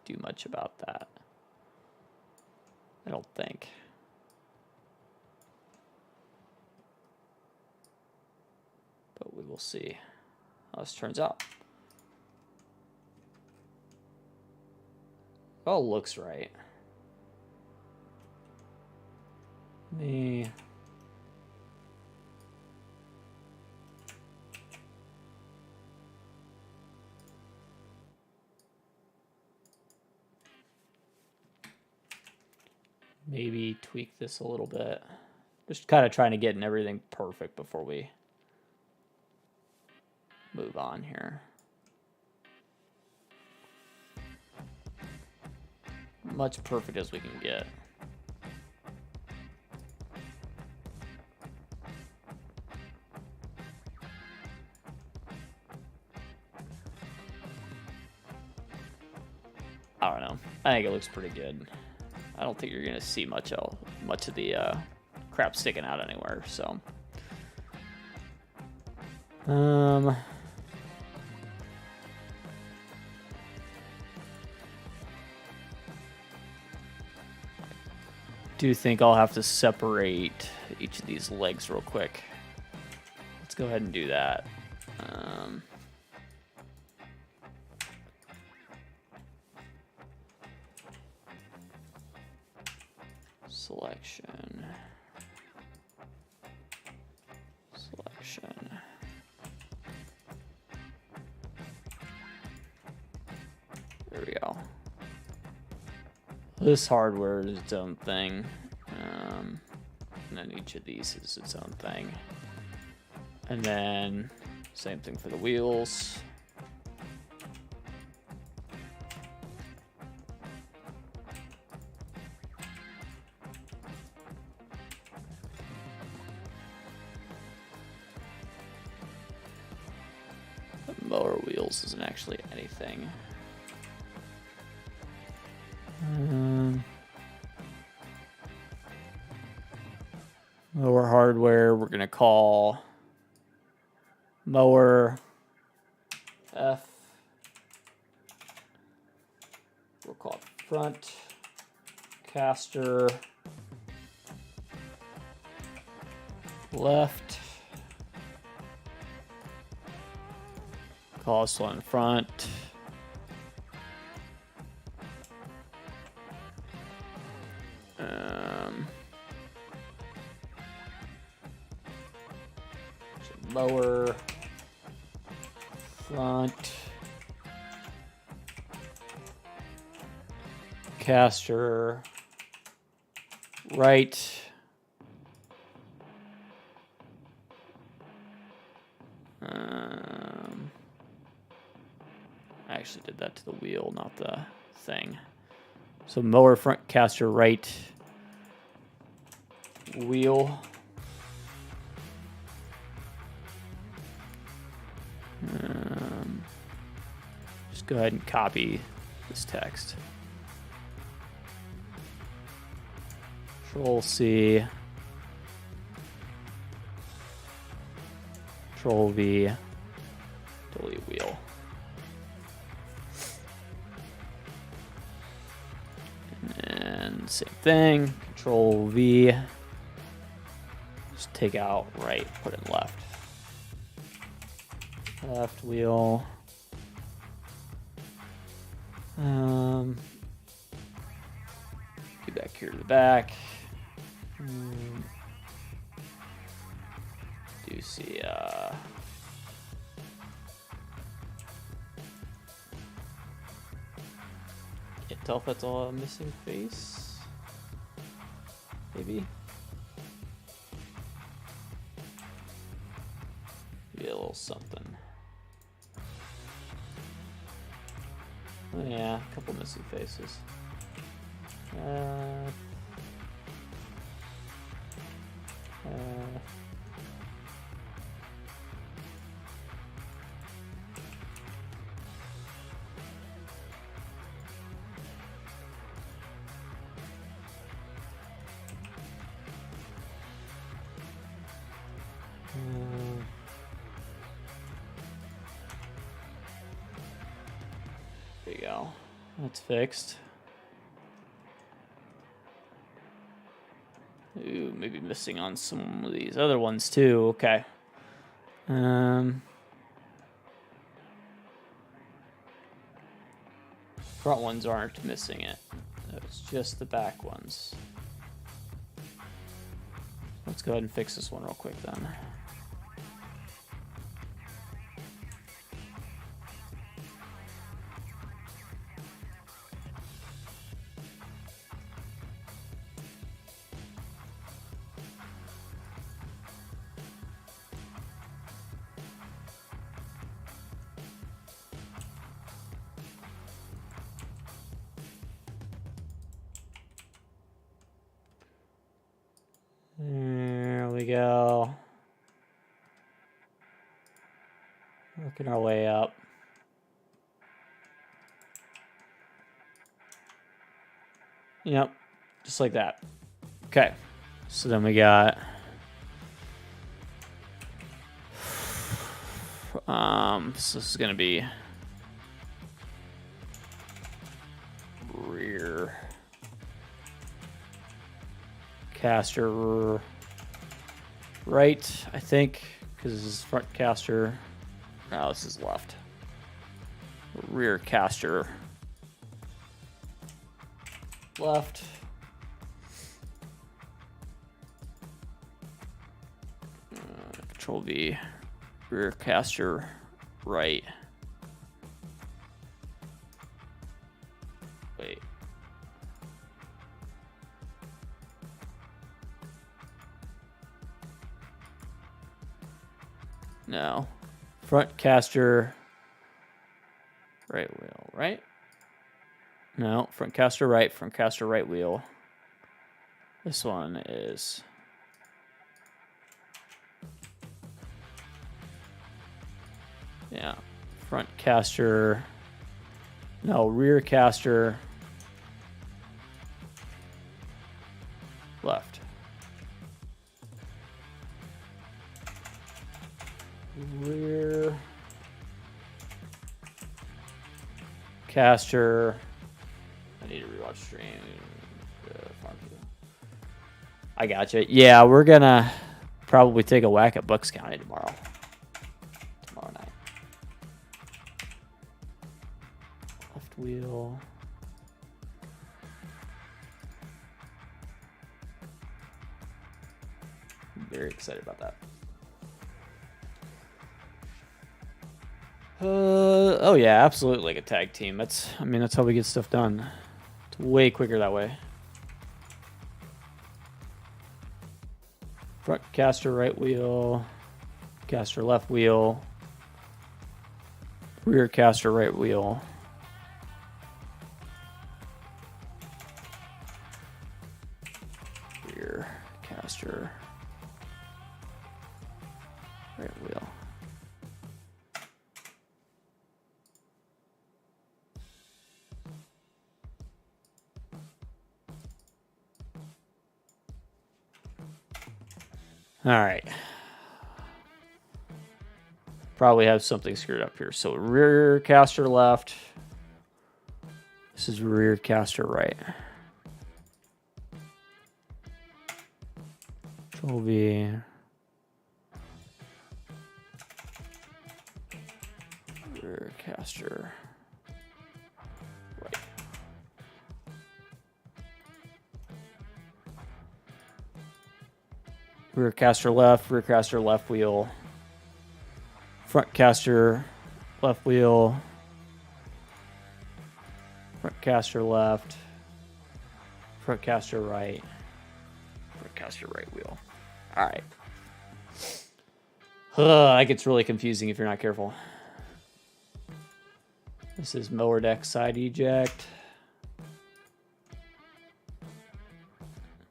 Speaker 1: do much about that, I don't think. But we will see how this turns out. All looks right. Maybe tweak this a little bit. Just kind of trying to get everything perfect before we move on here. Much perfect as we can get. I don't know. I think it looks pretty good. I don't think you're gonna see much of the crap sticking out anywhere. So, do think I'll have to separate each of these legs real quick. Let's go ahead and do that. Selection. There we go. This hardware is its own thing. And then each of these is its own thing. And then same thing for the wheels. The mower wheels isn't actually anything. Mower hardware, we're gonna call mower F. We'll call it front caster left. Call this one front. Lower front caster right. I actually did that to the wheel, not the thing. So mower front caster right wheel. Just go ahead and copy this text. Control C. Control V, delete wheel. And same thing, Control V. Just take out right, put in left. Left wheel. Get back here to the back. Do you see can't tell if that's all a missing face. Maybe. Maybe a little something. Oh yeah, a couple missing faces. There you go. That's fixed. Ooh, maybe missing on some of these other ones too. Okay. Front ones aren't missing it. It's just the back ones. Let's go ahead and fix this one real quick then. There we go. Working our way up. Yep, just like that. Okay, so then we got so this is gonna be rear caster right, I think, because this is front caster. No, this is left. Rear caster left. Control V. Rear caster right. Wait. No. Front caster right wheel, right? No, front caster right wheel. This one is yeah, front caster. No, rear caster left. Rear caster. I need to rewatch stream. I gotcha. Yeah, we're gonna probably take a whack at Bucks County tomorrow night. Left wheel. I'm very excited about that. Oh yeah, absolutely, like a tag team. That's how we get stuff done. It's way quicker that way. Front caster right wheel, caster left wheel, rear caster right wheel. Rear caster right wheel. All right. probably have something screwed up here. So rear caster left. This is rear caster right. Control V. Rear caster right. Rear caster left wheel. Front caster left wheel. Front caster left. Front caster right. Front caster right wheel. All right. That gets really confusing if you're not careful. This is mower deck side eject.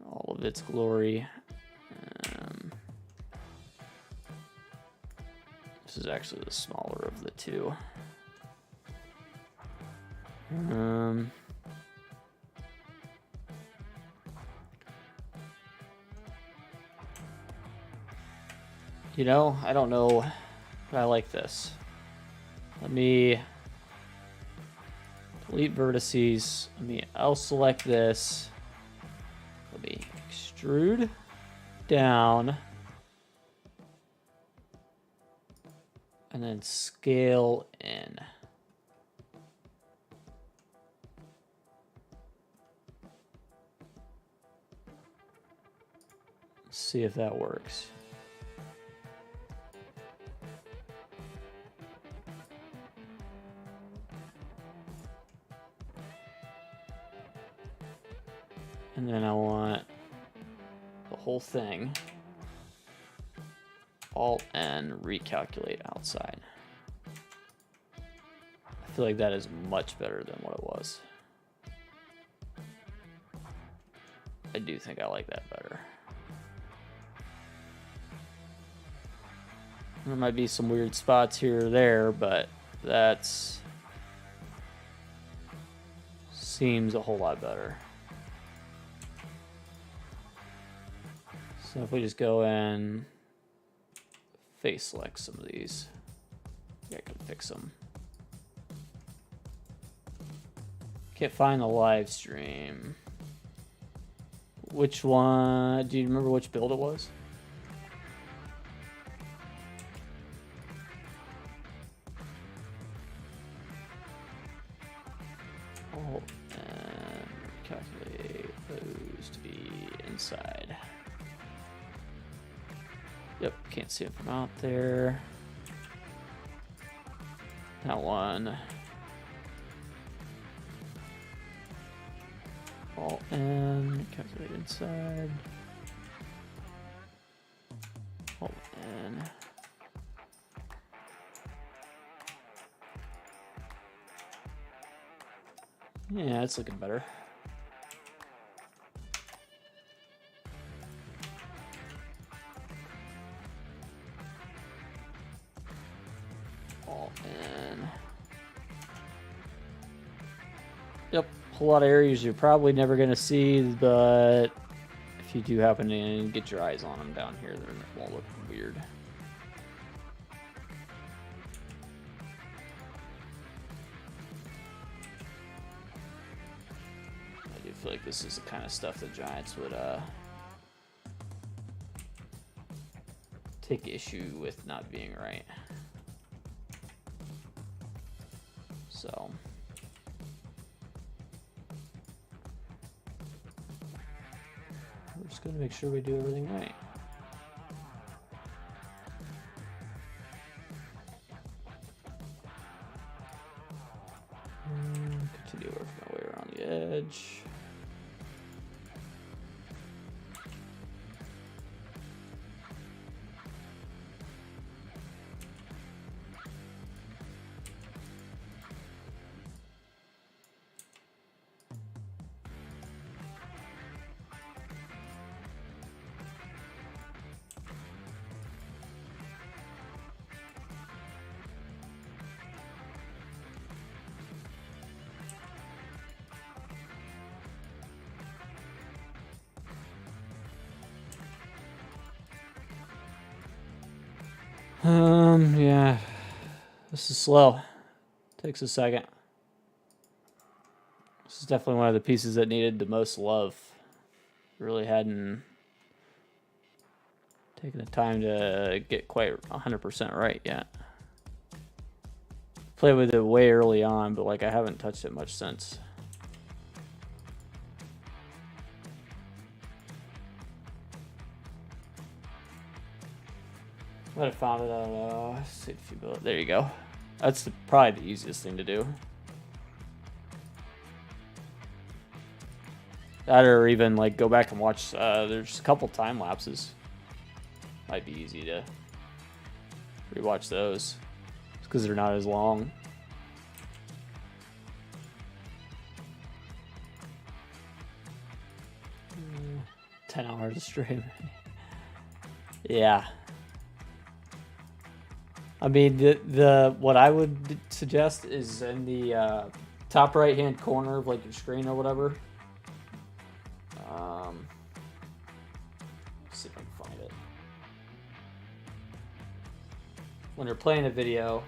Speaker 1: All of its glory. This is actually the smaller of the two. You know, I don't know, but I like this. Let me delete vertices. I'll select this. Let me extrude down. And then scale in. Let's see if that works. And then I want the whole thing. Alt-N, recalculate outside. I feel like that is much better than what it was. I do think I like that better. There might be some weird spots here or there, but that's seems a whole lot better. So if we just go in, face select some of these, yeah, I can fix them. Can't find the live stream. Which one? Do you remember which build it was? Alt and calculate those to be inside. Yep, can't see it from out there. That one. Alt-N, calculate inside. Alt-N. Yeah, it's looking better. Alt-N. Yep, a whole lot of areas you're probably never going to see, but if you do happen to get your eyes on them down here, they won't look weird. I do feel like this is the kind of stuff that Giants would take issue with not being right. So we're just going to make sure we do everything right. Continue working my way around the edge. Yeah, This is slow. Takes a second. This is definitely one of the pieces that needed the most love. Really hadn't taken the time to get quite 100% right yet. Played with it way early on, but like I haven't touched it much since. Might have found it on safety billet. There you go. That's probably the easiest thing to do. That or even like go back and watch. There's a couple time lapses. Might be easy to rewatch those because they're not as long. Mm, 10 hours of stream. Yeah. I mean, the what I would suggest is in the top right hand corner of like your screen or whatever. Let's see if I can find it. When you're playing a video,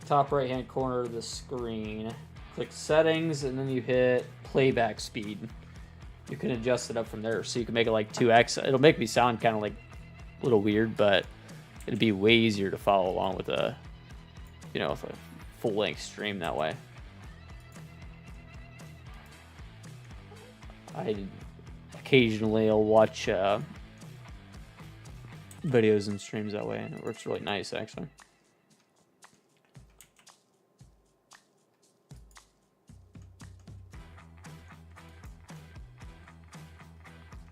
Speaker 1: top right hand corner of the screen, click settings and then you hit playback speed. You can adjust it up from there, so you can make it like 2x. It'll make me sound kind of like a little weird, but it'd be way easier to follow along with a, with a full-length stream that way. I occasionally will watch videos and streams that way, and it works really nice, actually.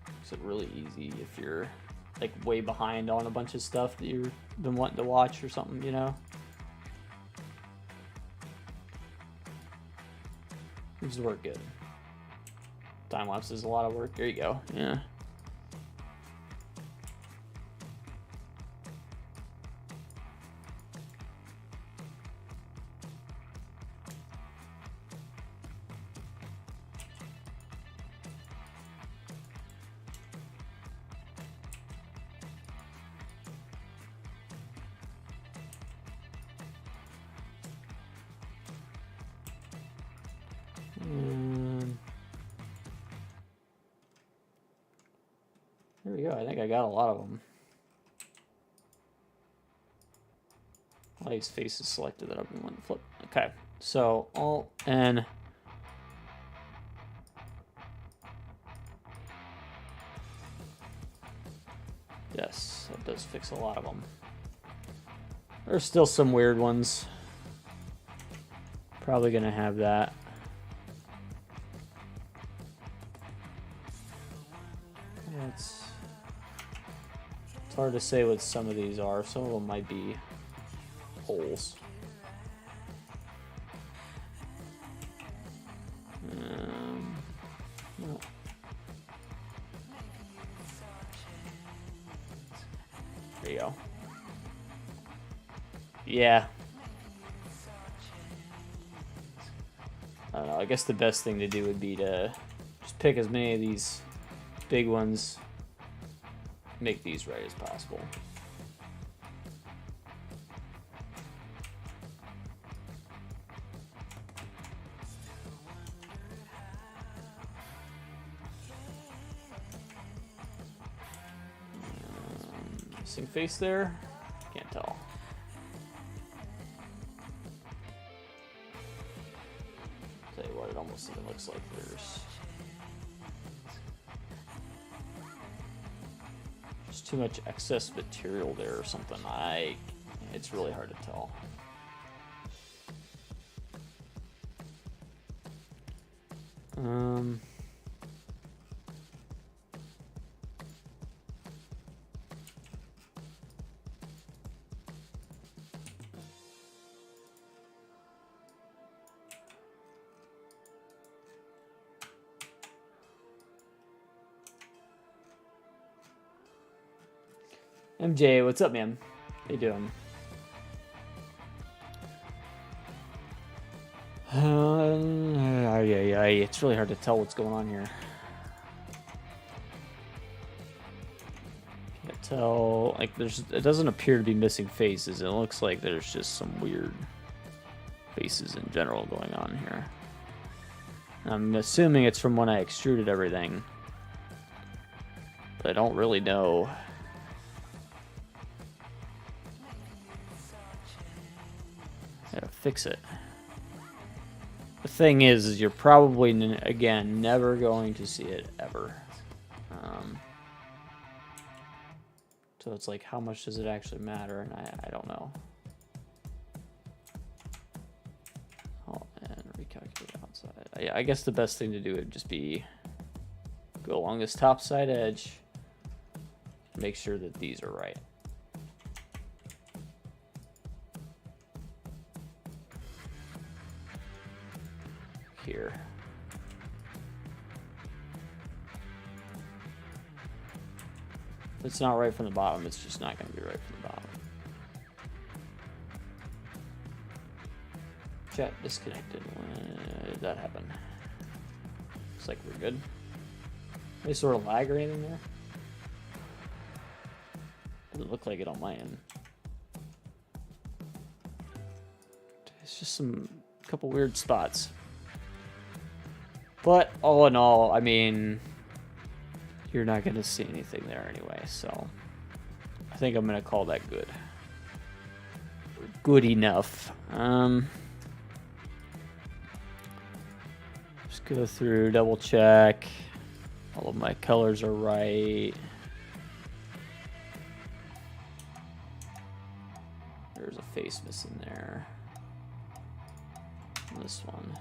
Speaker 1: Makes it really easy if you're like way behind on a bunch of stuff that you've been wanting to watch or something, Seems to work good. Time lapse is a lot of work. There you go. Yeah. There we go. I think I got a lot of them. A lot of these faces selected that I've been wanting to flip. Okay, so Alt-N. Yes, that does fix a lot of them. There's still some weird ones. Probably gonna have that. It's hard to say what some of these are. Some of them might be holes. No. There you go. Yeah. I don't know. I guess the best thing to do would be to just pick as many of these big ones, make these right as possible. Missing face there? Can't tell. Tell you what, it almost even looks like there's too much excess material there or something. It's really hard to tell. MJ, what's up, man? How you doing? It's really hard to tell what's going on here. Can't tell, like, it doesn't appear to be missing faces. It looks like there's just some weird faces in general going on here. I'm assuming it's from when I extruded everything, but I don't really know. How to fix it. The thing is you're probably, again, never going to see it ever. So it's like, how much does it actually matter? And I don't know. Oh, and recalculate outside. I guess the best thing to do would just be go along this top side edge, make sure that these are right. Here. If it's not right from the bottom, it's just not going to be right from the bottom. Chat disconnected. When did that happen? Looks like we're good. Any sort of lag or anything there? Doesn't look like it on my end. It's just some couple weird spots. But all in all, I mean, you're not going to see anything there anyway, so I think I'm going to call that good. Good enough. Just go through, double check. All of my colors are right. There's a face missing there. And this one.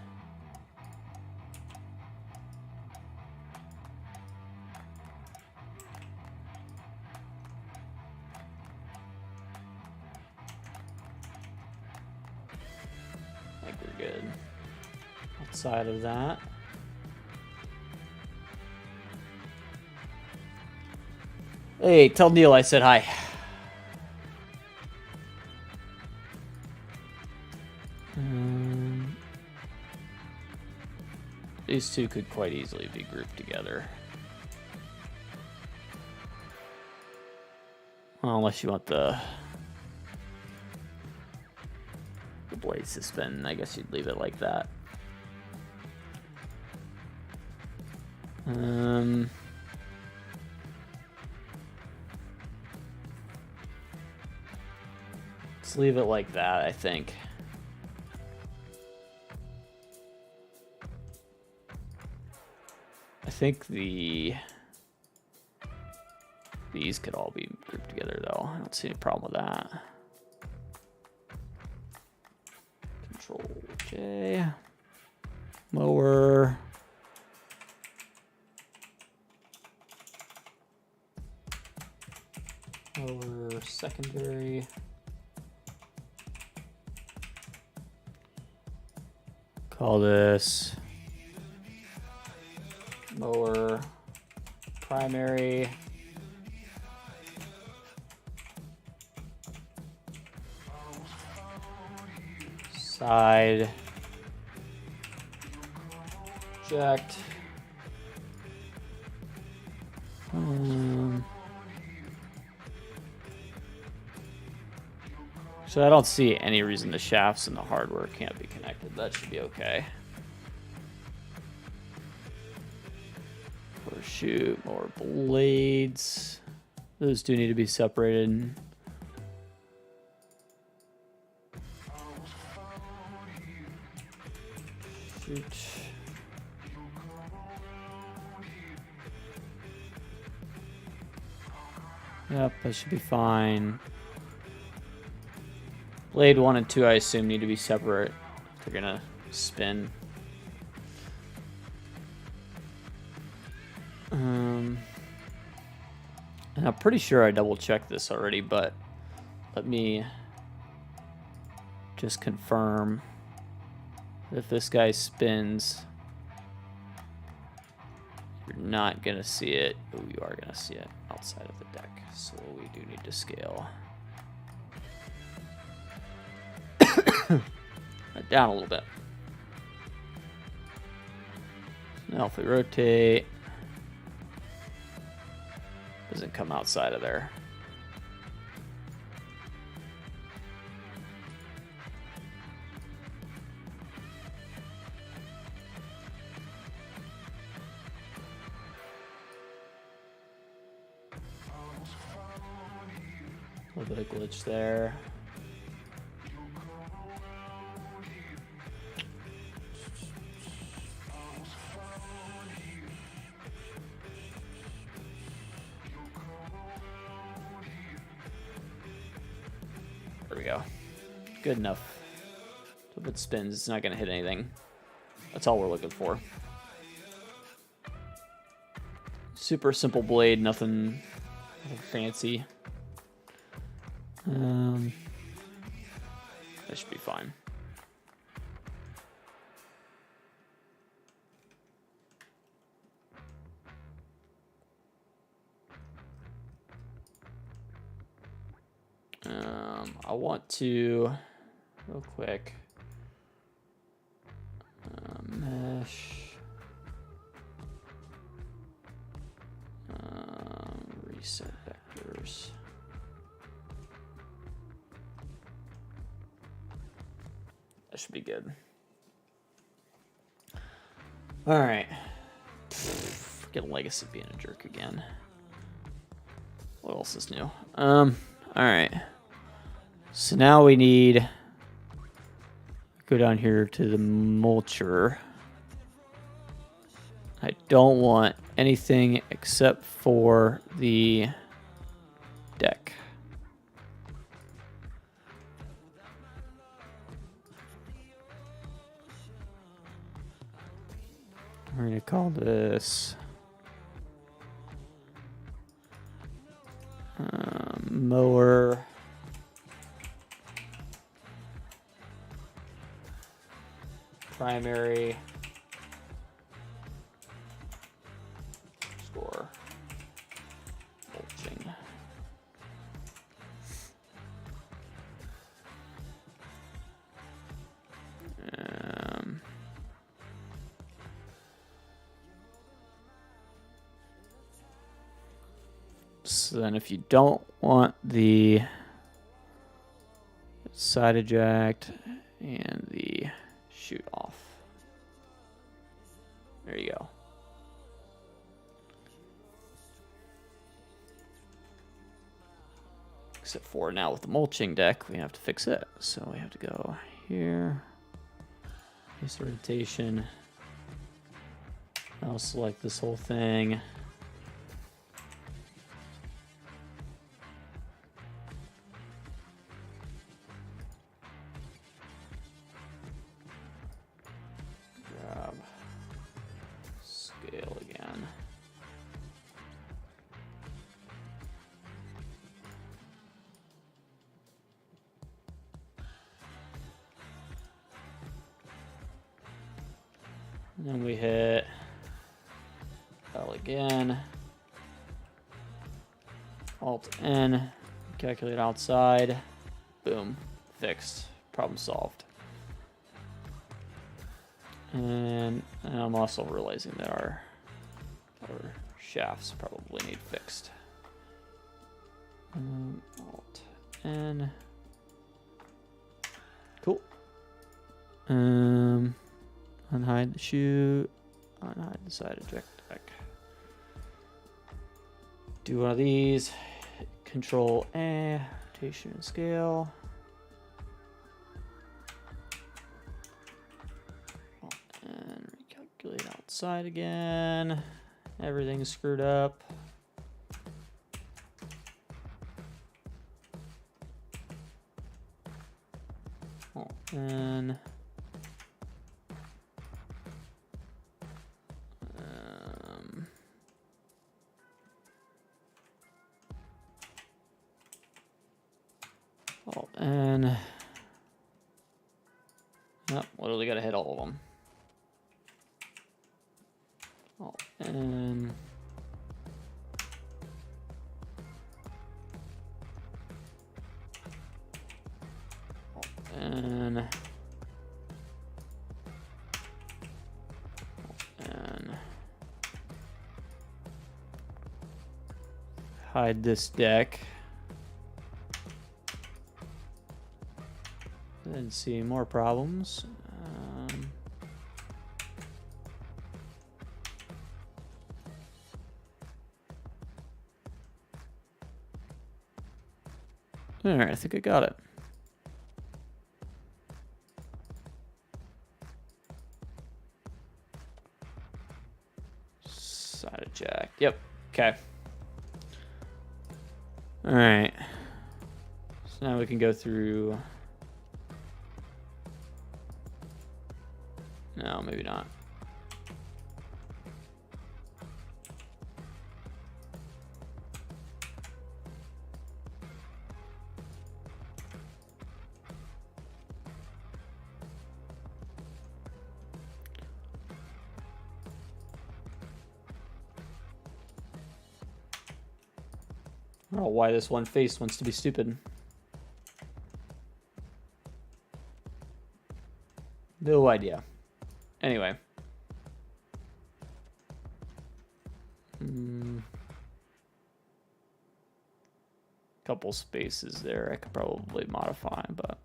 Speaker 1: Good. Outside of that, hey, tell Neil I said hi. These two could quite easily be grouped together. Well, unless you want the blades to spin, I guess you'd leave it like that. Let's leave it like that, I think. I think these could all be grouped together though. I don't see any problem with that. Control J, mower, secondary, call this mower primary, side project. So I don't see any reason the shafts and the hardware can't be connected. That should be okay. Or shoot, more blades. Those do need to be separated. Shoot. Yep, that should be fine. Blade 1 and 2, I assume, need to be separate. They're gonna spin. And I'm pretty sure I double checked this already, but let me just confirm. If this guy spins, you're not gonna see it. Oh, you are gonna see it outside of the deck, so we do need to scale down a little bit. Now if we rotate, doesn't come outside of there. little bit of glitch there. There we go. Good enough. If it spins, it's not going to hit anything. That's all we're looking for. Super simple blade, nothing fancy. That should be fine. I want to, real quick, mesh, reset vectors. That should be good. All right. Get Legacy being a jerk again. What else is new? All right. So now we need, go down here to the mulcher. I don't want anything except for the deck. We're going to call this mower primary score mulching. So then if you don't want the side eject and the shoot off, there you go. Except for now with the mulching deck, we have to fix it. So we have to go here, face orientation. I'll select this whole thing. Grab scale again. And then we hit L again. Alt N, calculate outside. Boom, fixed. Problem solved. And I'm also realizing that our shafts probably need fixed. Alt N. Cool. Unhide the chute. Unhide the side eject deck. Do one of these. Control A, rotation and scale. And recalculate outside again. Everything's screwed up. And and yep, literally got to hit all of them. And hide this deck. Didn't see more problems. All right, I think I got it. Side eject. Yep. Okay. All right. So now we can go through. No, maybe not. I don't know why this one face wants to be stupid. No idea. Anyway. Couple spaces there I could probably modify, but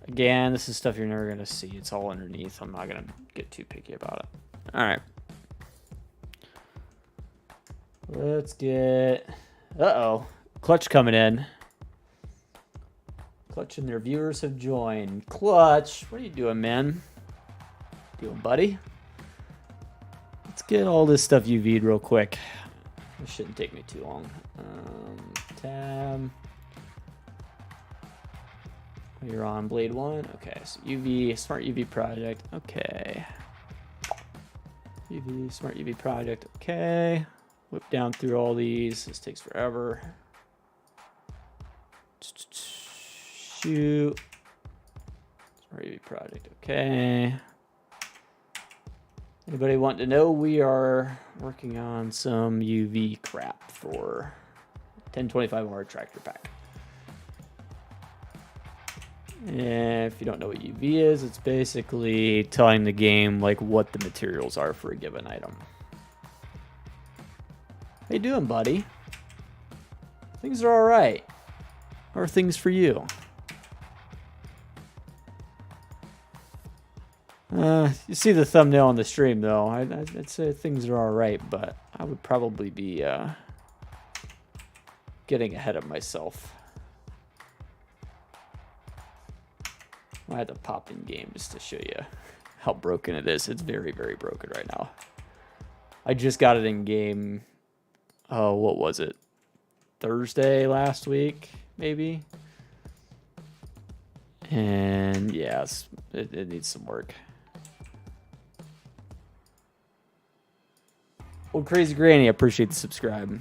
Speaker 1: again, this is stuff you're never going to see. It's all underneath. I'm not going to get too picky about it. All right. Let's get... Uh-oh. Clutch coming in. Clutch and their viewers have joined. Clutch, what are you doing, man? Doing, buddy? Let's get all this stuff UV'd real quick. This shouldn't take me too long. Tab. You're on blade 1. Okay, so UV, smart UV project. Okay. UV, smart UV project. Okay. Whip down through all these. This takes forever. Shoot. Smart UV project. Okay. Anybody want to know? We are working on some UV crap for 1025R tractor pack. And if you don't know what UV is, it's basically telling the game like what the materials are for a given item. How you doing, buddy? Things are all right. How are things for you? You see the thumbnail on the stream, though. I'd say things are all right, but I would probably be getting ahead of myself. I had to pop in game just to show you how broken it is. It's very, very broken right now. I just got it in game. Oh, what was it? Thursday last week, maybe. And yeah, it needs some work. Old Crazy Granny, I appreciate the subscribe.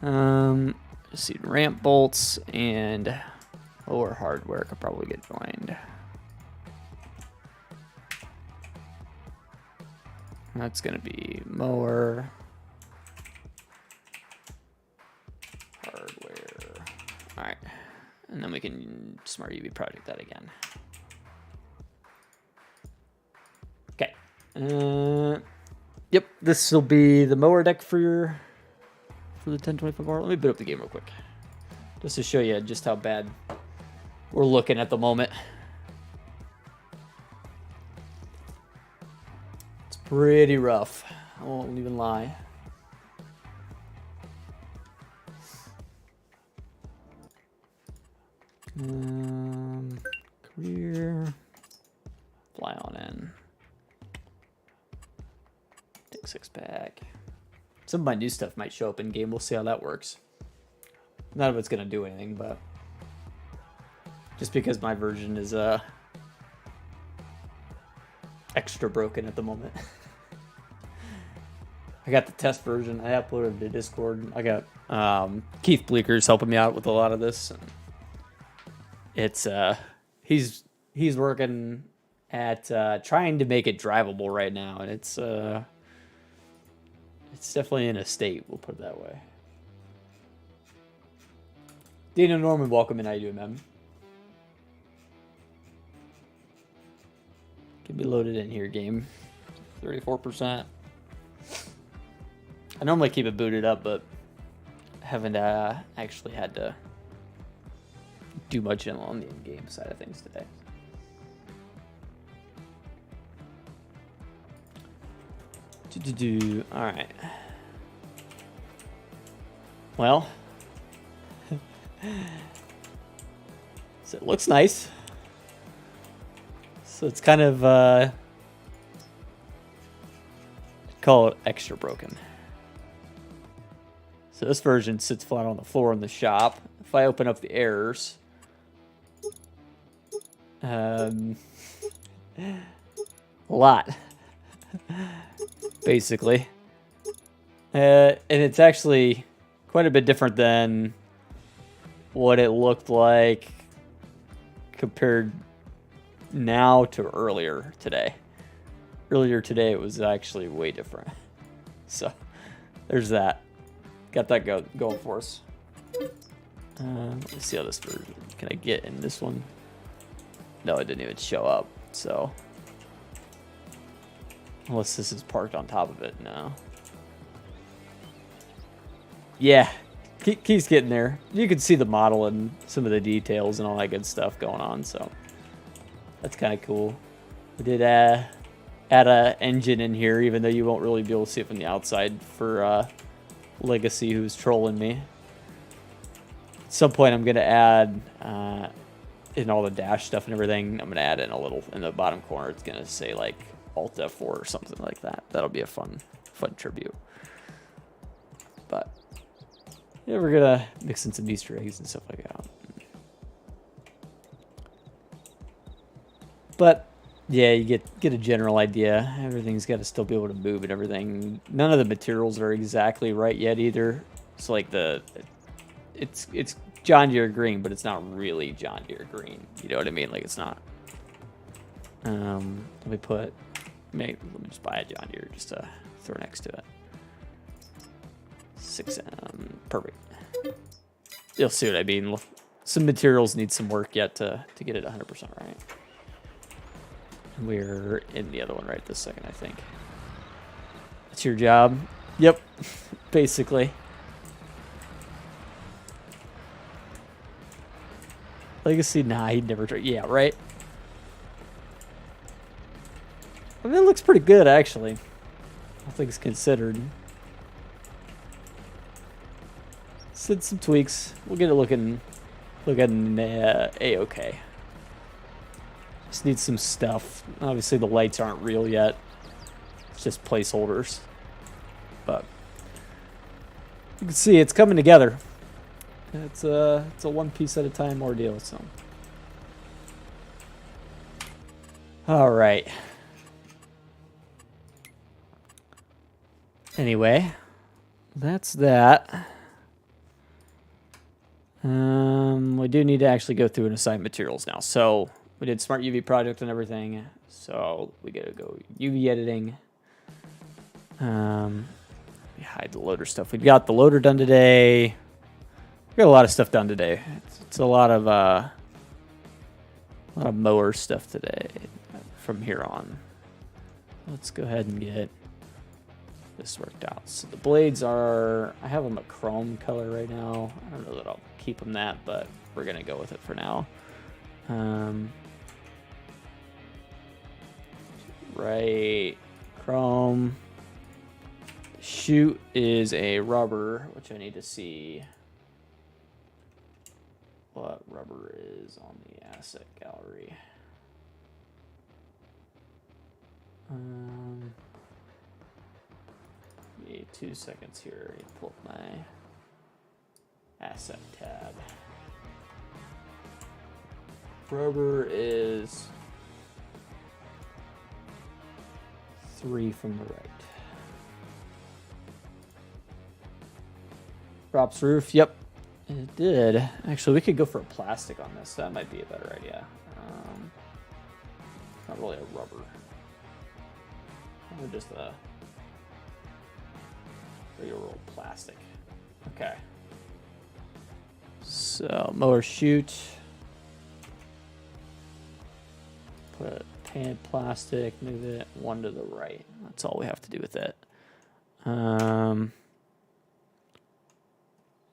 Speaker 1: Just see ramp bolts and lower hardware could probably get joined. That's gonna be mower, hardware. All right, and then we can smart UV project that again. Okay. Yep, this will be the mower deck for the 1025R. Let me boot up the game real quick, just to show you just how bad we're looking at the moment. It's pretty rough. I won't even lie. Career. Fly on in. Take 6-pack. Some of my new stuff might show up in game. We'll see how that works. None of it's gonna do anything, but just because my version is extra broken at the moment. I got the test version. I uploaded to Discord. I got Keith Bleeker's helping me out with a lot of this. And it's he's working at trying to make it drivable right now, and it's definitely in a state. We'll put it that way. Dana Norman, welcome in. How you doing, man? Can be loaded in here, game. 34%. I normally keep it booted up, but I haven't actually had to do much on the in-game side of things today. All right. Well, So it looks nice. So it's kind of, call it extra broken. So this version sits flat on the floor in the shop. If I open up the errors, a lot, basically. And it's actually quite a bit different than what it looked like compared now to earlier today. Earlier today, it was actually way different. So there's that. Got that going for us. Let's see how this version. Can I get in this one? No, it didn't even show up. So unless this is parked on top of it, no. Yeah, keeps getting there. You can see the model and some of the details and all that good stuff going on. So that's kind of cool. We did add a engine in here, even though you won't really be able to see it from the outside for Legacy, who's trolling me. At some point, I'm gonna add in all the dash stuff and everything. I'm gonna add in a little in the bottom corner. It's gonna say like Alt F4 or something like that. That'll be a fun tribute. But yeah, we're gonna mix in some Easter eggs and stuff like that. But yeah, you get a general idea. Everything's got to still be able to move and everything. None of the materials are exactly right yet either. It's like it's John Deere green, but it's not really John Deere green. You know what I mean? Like it's not. Let me just buy a John Deere just to throw next to it. 6M, perfect. You'll see what I mean. Some materials need some work yet to get it 100% right. We're in the other one right this second, I think. That's your job. Yep, basically. Legacy, nah, he'd never try. Yeah, right? I mean, it looks pretty good, actually. All things considered. Did some tweaks. We'll get it looking A-okay. Just need some stuff. Obviously, the lights aren't real yet. It's just placeholders. But you can see it's coming together. It's a one piece at a time ordeal. So, all right. Anyway, that's that. We do need to actually go through and assign materials now. So we did Smart UV project and everything. So we gotta go UV editing. We hide the loader stuff. We got the loader done today. We got a lot of stuff done today. It's a lot of mower stuff today from here on. Let's go ahead and get this worked out. So the blades are, I have them a chrome color right now. I don't know that I'll keep them that, but we're gonna go with it for now. Right, chrome. The chute is a rubber, which I need to see what rubber is on the asset gallery. Give me 2 seconds here. Pull up my asset tab. Rubber is 3 from the right. Drops roof. Yep, it did. Actually, we could go for a plastic on this. That might be a better idea. Not really a rubber. Just a regular old plastic. Okay. So mower chute. Put a painted plastic. Move it 1 to the right. That's all we have to do with it.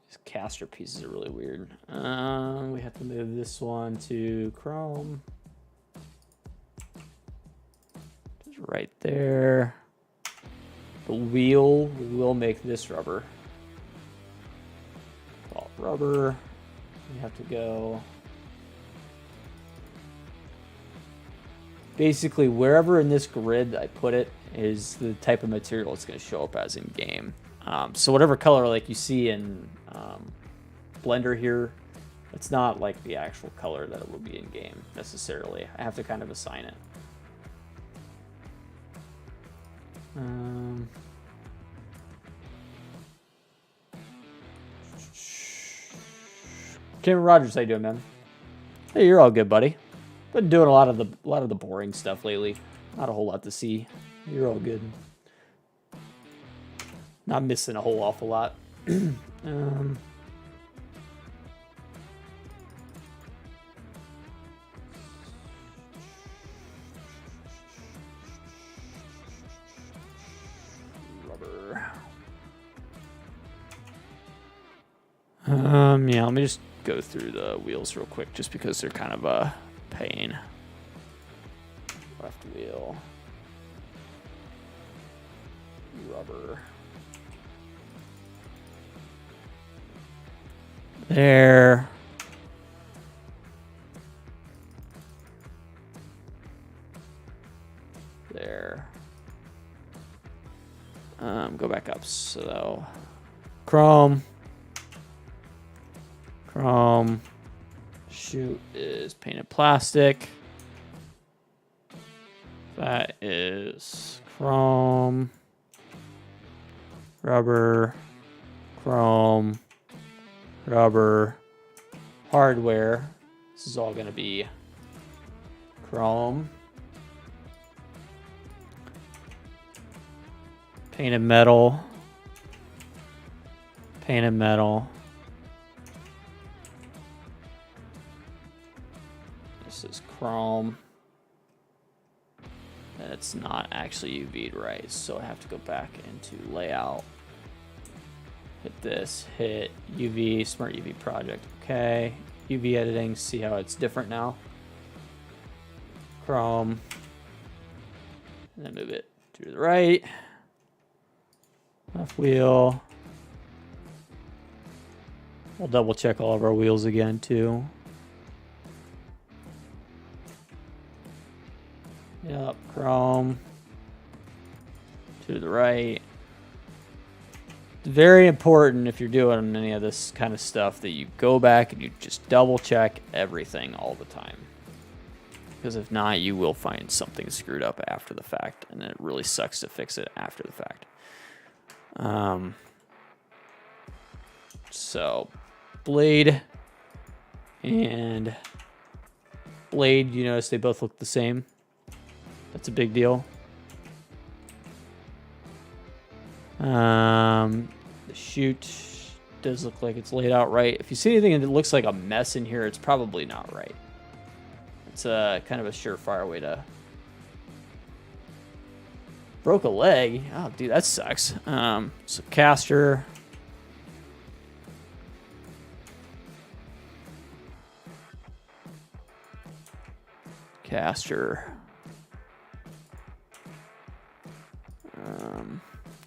Speaker 1: These caster pieces are really weird. We have to move this one to chrome. Right there. The wheel, we will make this rubber. All rubber. You have to go basically wherever in this grid I put it is the type of material it's going to show up as in game. So whatever color like you see in Blender here, it's not like the actual color that it will be in game necessarily. I have to kind of assign it. Cameron Rogers, how you doing, man? Hey, you're all good, buddy. Been doing a lot of the boring stuff lately. Not a whole lot to see. You're all good. Not missing a whole awful lot. Rubber. Yeah, let me just go through the wheels real quick just because they're kind of a pain. Left wheel. Rubber. There. There. Go back up. So, chrome. Chrome. Shoot is painted plastic. That is chrome. Rubber. Chrome. Rubber. Hardware. This is all going to be chrome. Painted metal. Painted metal. This is chrome. And it's not actually UV'd right, so I have to go back into layout. Hit this, hit UV, Smart UV Project. Okay, UV editing, see how it's different now. Chrome. And then move it to the right. Left wheel. We'll double check all of our wheels again too. Yep, chrome. To the right. It's very important if you're doing any of this kind of stuff that you go back and you just double check everything all the time. Because if not, you will find something screwed up after the fact, and it really sucks to fix it after the fact. So, blade and blade, you notice they both look the same. That's a big deal. The chute does look like it's laid out right. If you see anything that looks like a mess in here, it's probably not right. It's kind of a surefire way to... Broke a leg. Oh, dude, that sucks. So caster. Caster.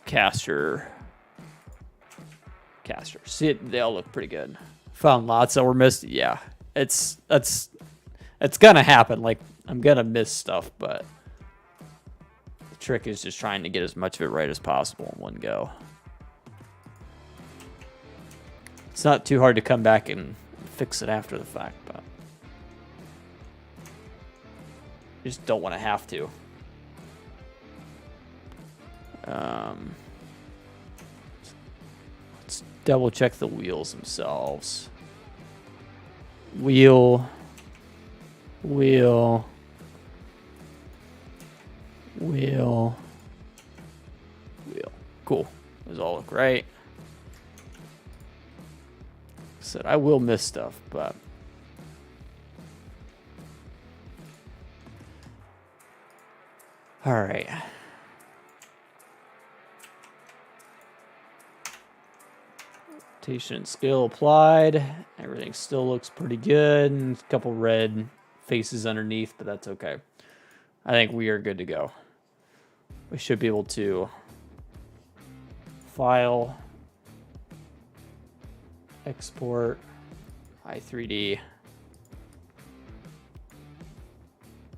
Speaker 1: Caster. Caster. See it? They all look pretty good. Found lots that were missed. Yeah, it's gonna happen. Like, I'm gonna miss stuff, but the trick is just trying to get as much of it right as possible in one go. It's not too hard to come back and fix it after the fact, but you just don't want to have to. Let's double check the wheels themselves. Wheel. Wheel. Wheel. Wheel. Cool. Those all look right. Like I said, I will miss stuff, but all right. Rotation and scale applied. Everything still looks pretty good. And a couple red faces underneath, but that's okay. I think we are good to go. We should be able to file, export, i3D.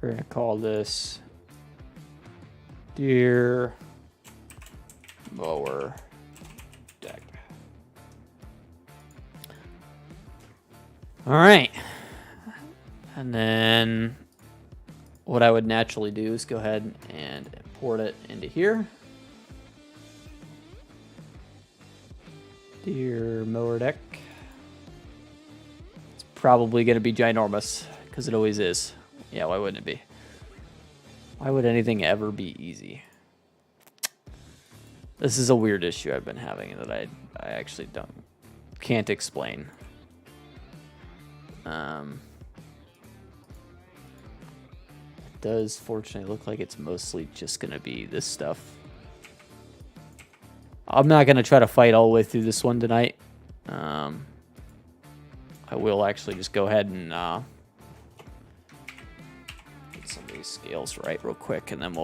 Speaker 1: We're gonna call this DEERE mower deck. All right. And then what I would naturally do is go ahead and import it into here. DEERE mower deck. It's probably going to be ginormous because it always is. Yeah, why wouldn't it be? Why would anything ever be easy? This is a weird issue I've been having that I actually can't explain. It does fortunately look like it's mostly just going to be this stuff. I'm not going to try to fight all the way through this one tonight. I will actually just go ahead and get some of these scales right real quick, and then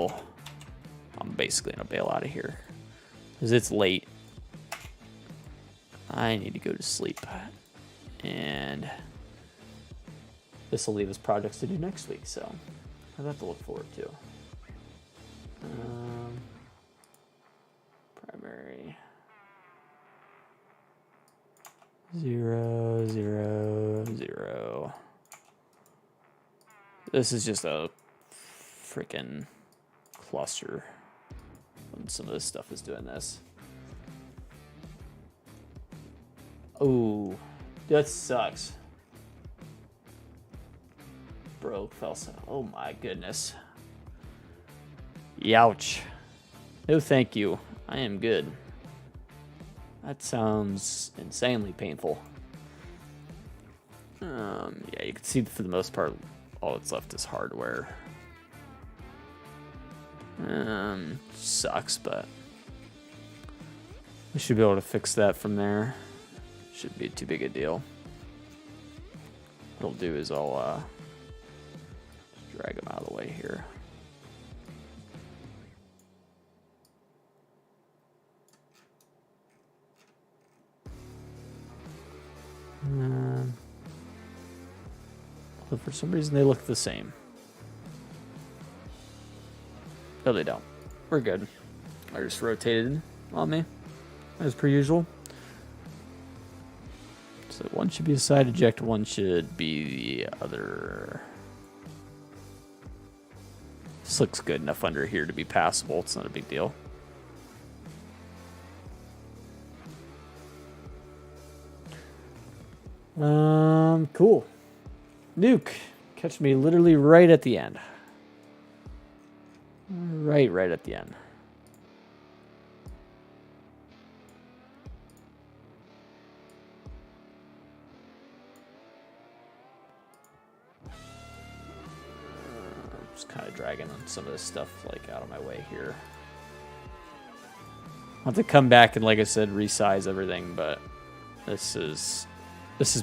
Speaker 1: I'm basically going to bail out of here because it's late. I need to go to sleep, and this will leave us projects to do next week, so I have to look forward to. Primary 0, 0, 0. This is just a freaking cluster when some of this stuff is doing this. Oh, that sucks. Broke, fell. Oh my goodness. Youch. No thank you. I am good. That sounds insanely painful. Yeah, you can see for the most part all that's left is hardware. Sucks, but we should be able to fix that from there. Shouldn't be too big a deal. What I'll do is I'll drag them out of the way here. But for some reason they look the same. No, they don't. We're good. I just rotated on me, as per usual. So one should be a side eject, one should be the other. This looks good enough under here to be passable. It's not a big deal. Cool. Nuke. Catch me literally right at the end. Right at the end. Just kind of dragging some of this stuff like out of my way here. I'll have to come back and, like I said, resize everything, but this has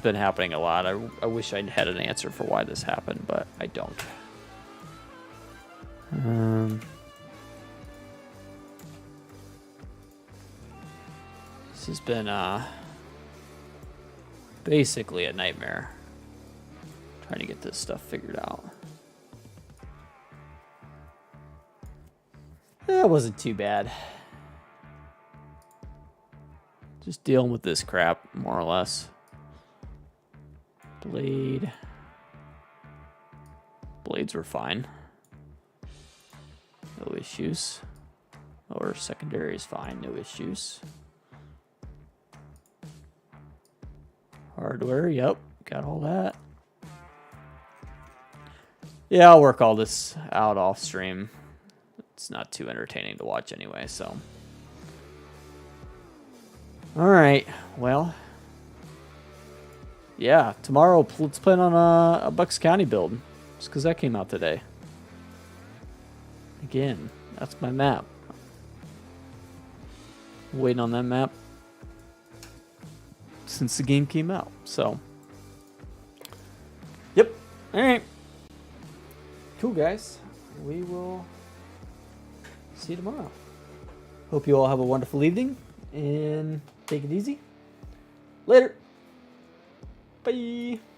Speaker 1: been happening a lot. I wish I had an answer for why this happened, but I don't. This has been basically a nightmare trying to get this stuff figured out. That wasn't too bad. Just dealing with this crap, more or less. Blades were fine. No issues. Or secondary is fine, no issues. Hardware, yep, got all that. Yeah, I'll work all this out off stream. It's not too entertaining to watch anyway, so. All right, well. Yeah, tomorrow let's plan on a Bucks County build, just because that came out today. Again, that's my map. Waiting on that map since the game came out, so. Yep, all right. Cool, guys. We will see you tomorrow. Hope you all have a wonderful evening, and take it easy. Later. Bye.